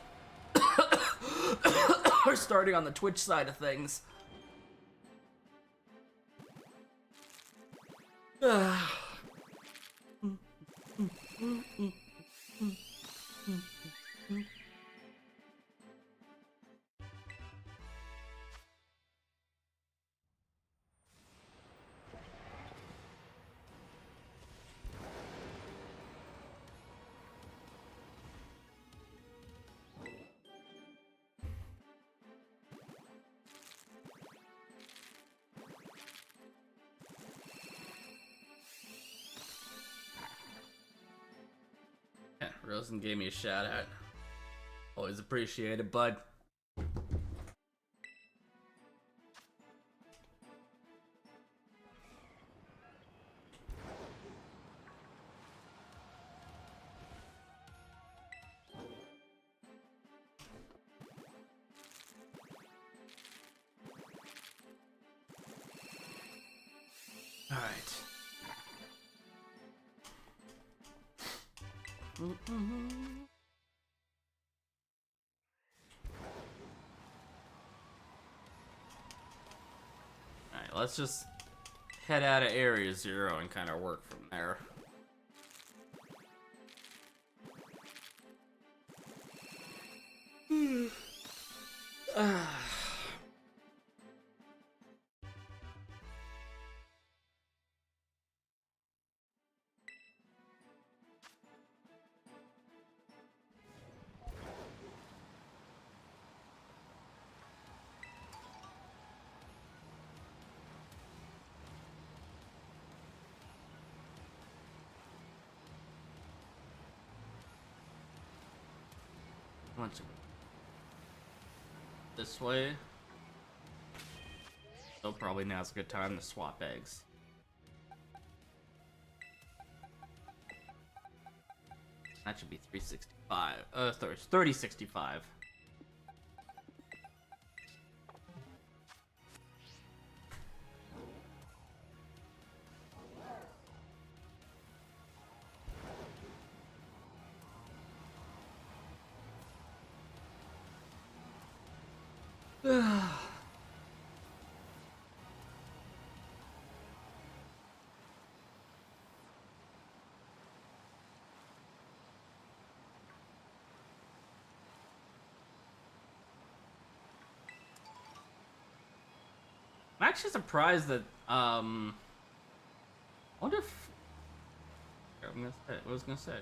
are starting on the Twitch side of things. Rosen gave me a shout out. Always appreciated, bud. All right. Alright, let's just head out of Area 0 and kind of work from there. This way. So probably now's a good time to swap eggs. That should be 360. 3065. I'm actually surprised that I wonder if what was I gonna say?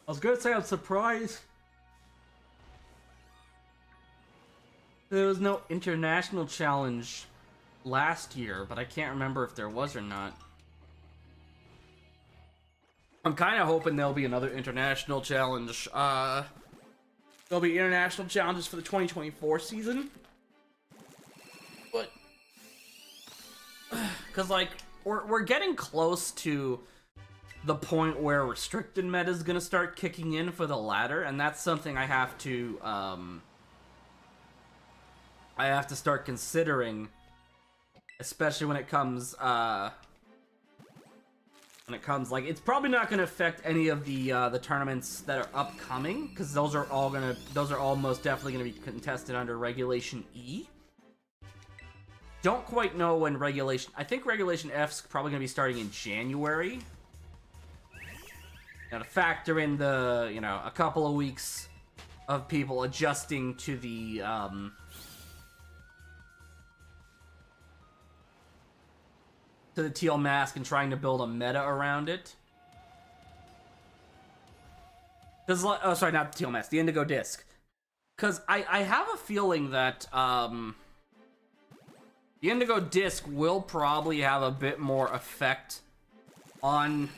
I was gonna say I'm surprised there was no international challenge last year, but I can't remember if there was or not. I'm kind of hoping there'll be another international challenge. There'll be international challenges for the 2024 season. But because like we're getting close to the point where restricted meta is gonna start kicking in for the ladder, and that's something I have to start considering, especially when it comes like it's probably not going to affect any of the tournaments that are upcoming, because those are all most definitely going to be contested under Regulation E. Don't quite know when I think Regulation F's probably going to be starting in January. Now, to factor in the, a couple of weeks of people adjusting to the teal mask and trying to build a meta around it. Oh, sorry, not the teal mask, the indigo disc. Because I have a feeling that the indigo disc will probably have a bit more effect on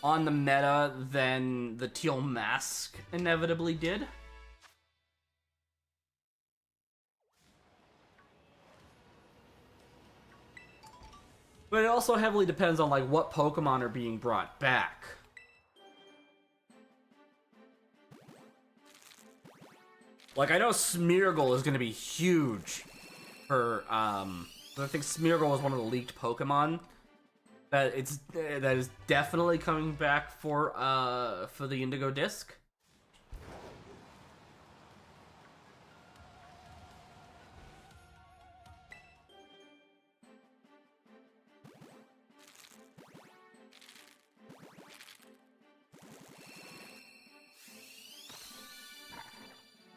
the meta than the teal mask inevitably did. But it also heavily depends on like what Pokemon are being brought back. Like, I know Smeargle is going to be huge for I think Smeargle was one of the leaked Pokemon that is definitely coming back for the Indigo Disc.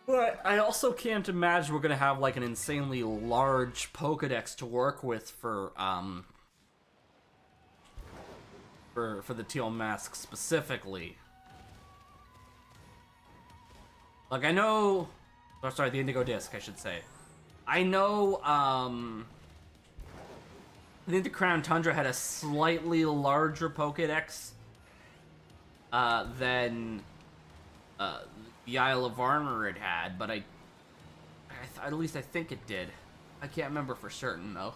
But I also can't imagine we're gonna have like an insanely large Pokedex to work with for the teal mask specifically. Like, I know, oh, sorry, the Indigo Disc, I should say. I know, I think the Crown Tundra had a slightly larger Pokedex than the Isle of Armor had, but at least I think it did. I can't remember for certain, though.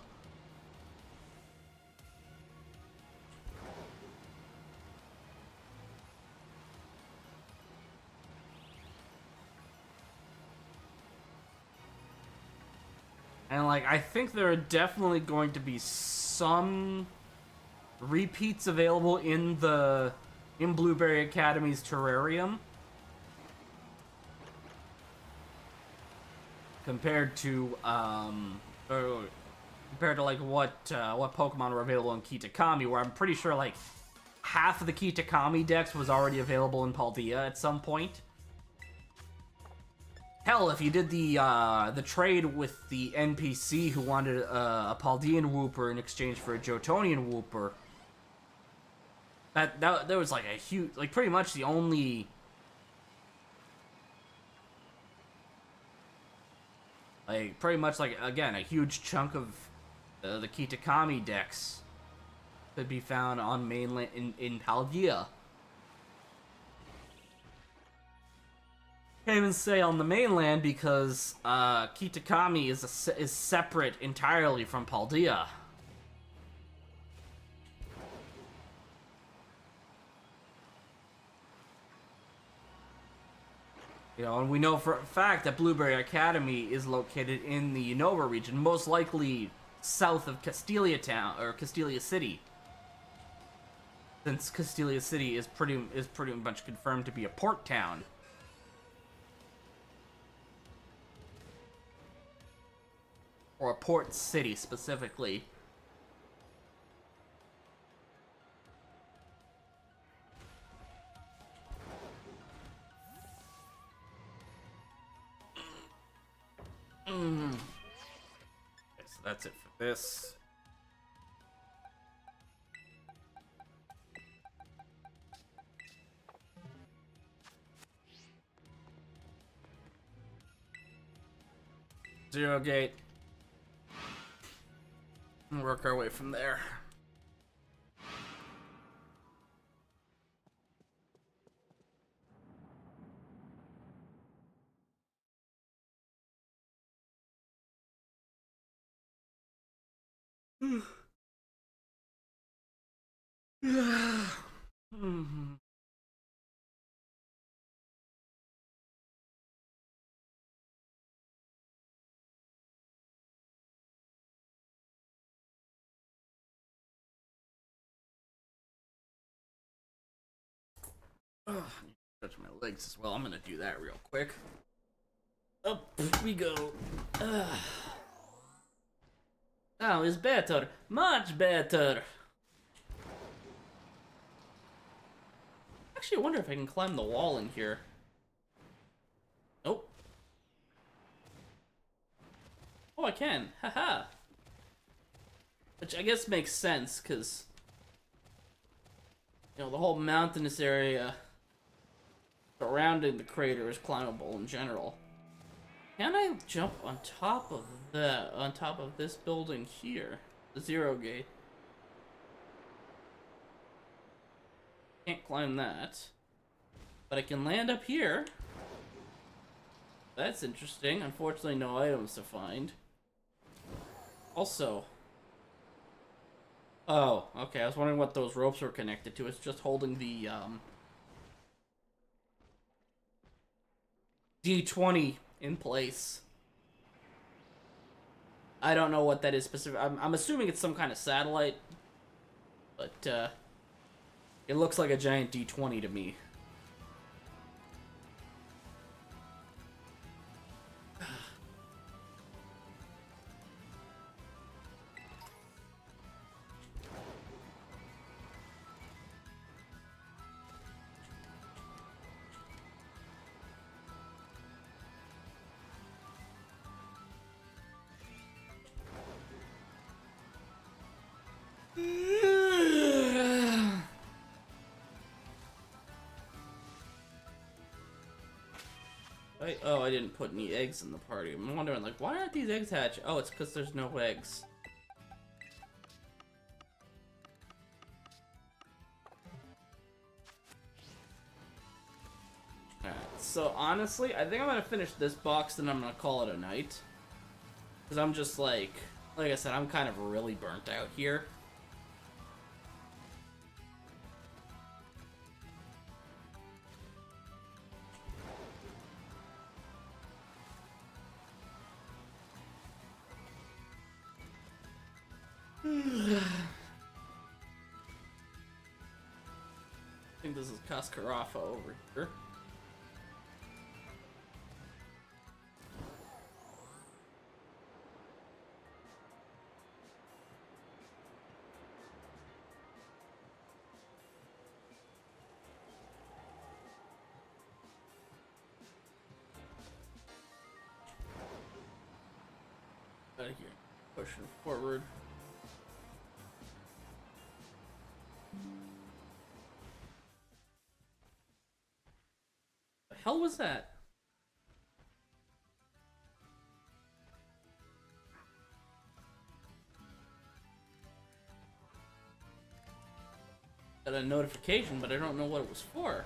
And, like, I think there are definitely going to be some repeats available in Blueberry Academy's terrarium. Compared to like what Pokemon were available in Kitakami, where I'm pretty sure like half of the Kitakami dex was already available in Paldea at some point. Hell, if you did the trade with the NPC who wanted a Paldean Wooper in exchange for a Johtonian Wooper, that there was like a huge, like pretty much the only. Like, pretty much, like, again, a huge chunk of the Kitakami decks could be found on mainland in Paldea. Can't even say on the mainland because Kitakami is separate entirely from Paldea. You know, and we know for a fact that Blueberry Academy is located in the Unova region, most likely south of Castelia Town or Castelia City. Since Castelia City is pretty much confirmed to be a port town. Or a port city specifically. Okay, so that's it for this. Zero gate. And work our way from there. Touch my legs as well. I'm gonna do that real quick. Up we go. Oh, it's better. Much better. Actually, I wonder if I can climb the wall in here. Nope. Oh, I can. Haha. Which I guess makes sense, because, you know, the whole mountainous area surrounding the crater is climbable in general. Can I jump on top of this building here? The zero gate. Can't climb that. But I can land up here. That's interesting. Unfortunately, no items to find. Also... Oh, okay. I was wondering what those ropes were connected to. It's just holding the, D20 in place. I don't know what that is specific. I'm assuming it's some kind of satellite. But, it looks like a giant D20 to me. Oh, I didn't put any eggs in the party. I'm wondering, like, why aren't these eggs hatch? Oh, it's because there's no eggs. Alright, so honestly, I think I'm gonna finish this box and I'm gonna call it a night. Because I'm just like I said, I'm kind of really burnt out here. I think this is Kaskarafa over here. Out of here. Pushing forward. The hell was that? Got a notification, but I don't know what it was for.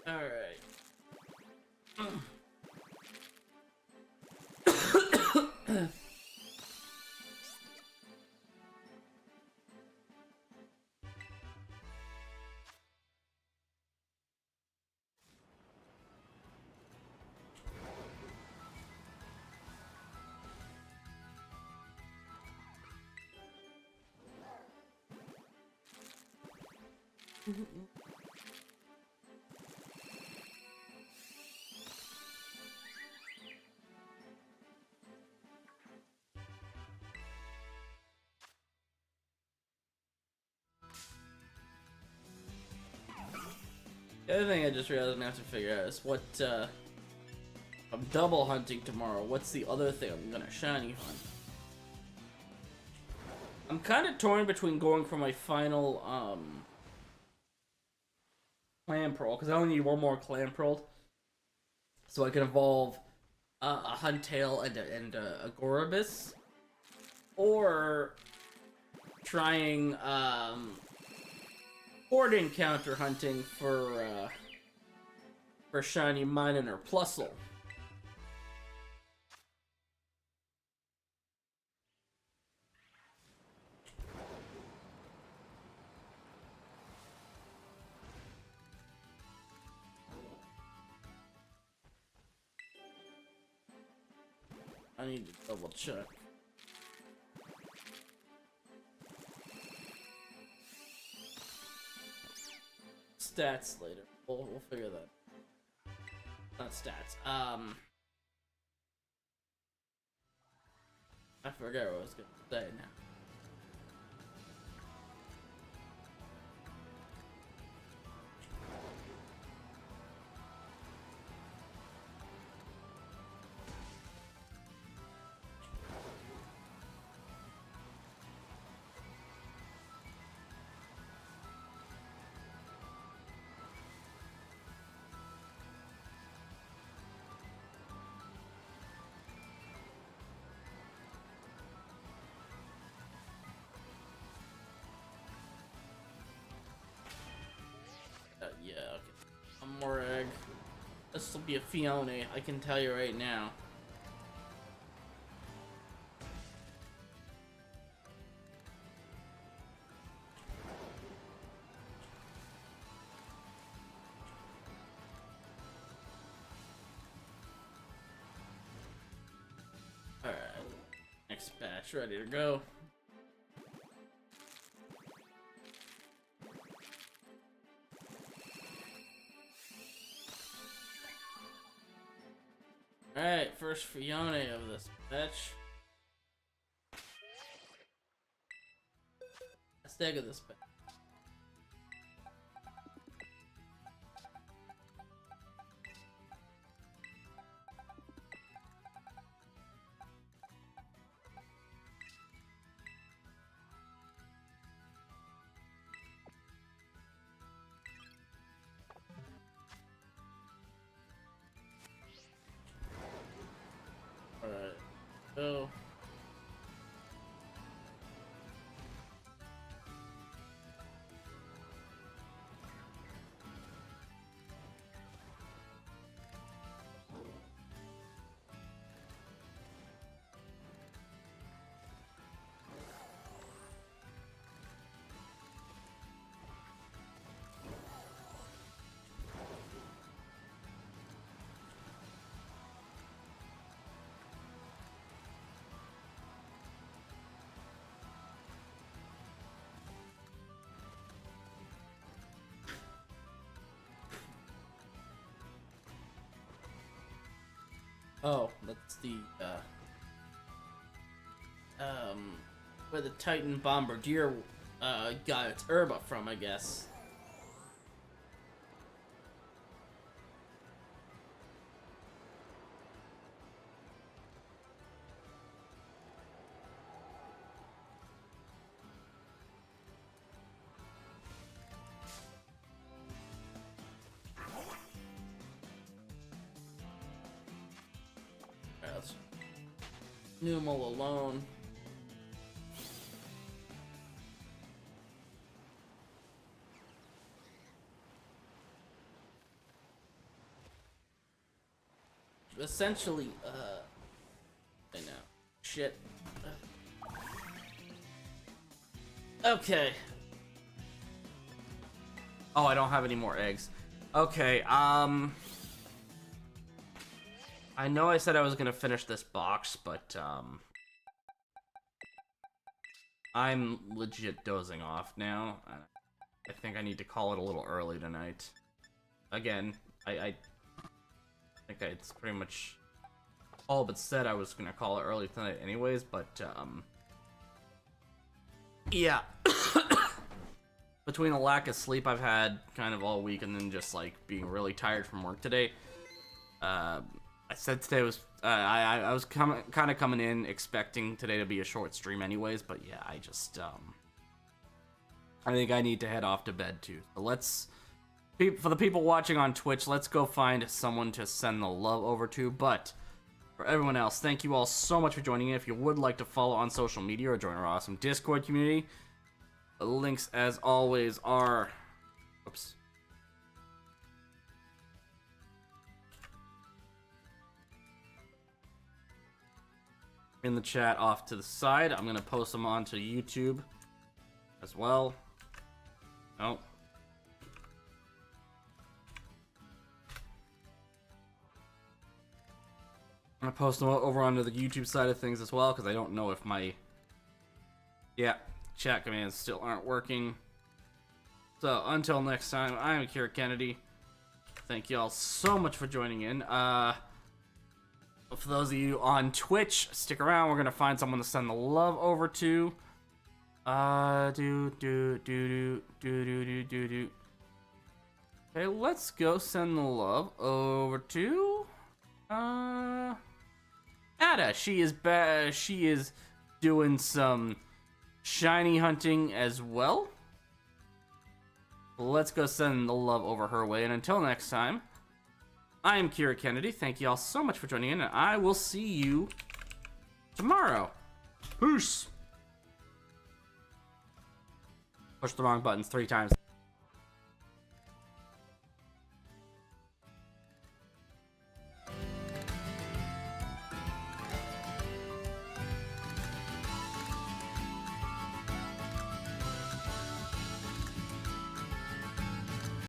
Alright. The other thing I just realized I'm gonna have to figure out is what, I'm double hunting tomorrow. What's the other thing I'm gonna shiny hunt? I'm kind of torn between going for my final, clan pearl, because I only need one more clan pearl. So I can evolve a Huntail and a Gorobus. Or trying, horde encounter hunting for shiny Minun or Plusle. I need to double check. Stats later. We'll figure that. Not stats. I forgot what I was gonna say now. Yeah, okay. One more egg. This will be a Fiona, I can tell you right now. Alright. Next batch ready to go. Alright, first Fiona of this batch. Last egg of this batch. Alright, go. Oh, that's the, where the Titan Bombardier, got its herba from, I guess. Alright, let's Numal alone. essentially, I know. Shit. Okay. Oh, I don't have any more eggs. Okay, I know I said I was gonna finish this box, but, I'm legit dozing off now. I think I need to call it a little early tonight. Again, I think it's pretty much all but said I was gonna call it early tonight anyways, but, yeah. Between the lack of sleep I've had kind of all week and then just, like, being really tired from work today, I said today was, I was kind of coming in expecting today to be a short stream anyways, but yeah, I just, I think I need to head off to bed too. So let's, for the people watching on Twitch, let's go find someone to send the love over to, but for everyone else, thank you all so much for joining in. If you would like to follow on social media or join our awesome Discord community, the links, as always, are... Oops. In the chat off to the side. I'm going to post them onto YouTube as well. Oh. I'm going to post them over onto the YouTube side of things as well, because I don't know if my... Yeah. Chat commands still aren't working. So, until next time, I'm Kira Kennedy. Thank you all so much for joining in. For those of you on Twitch, stick around. We're gonna find someone to send the love over to. Okay, let's go send the love over to Ada. She is doing some shiny hunting as well. Let's go send the love over her way. And until next time, I am Kira Kennedy. Thank you all so much for joining in, and I will see you tomorrow. Peace. Push the wrong buttons 3 times.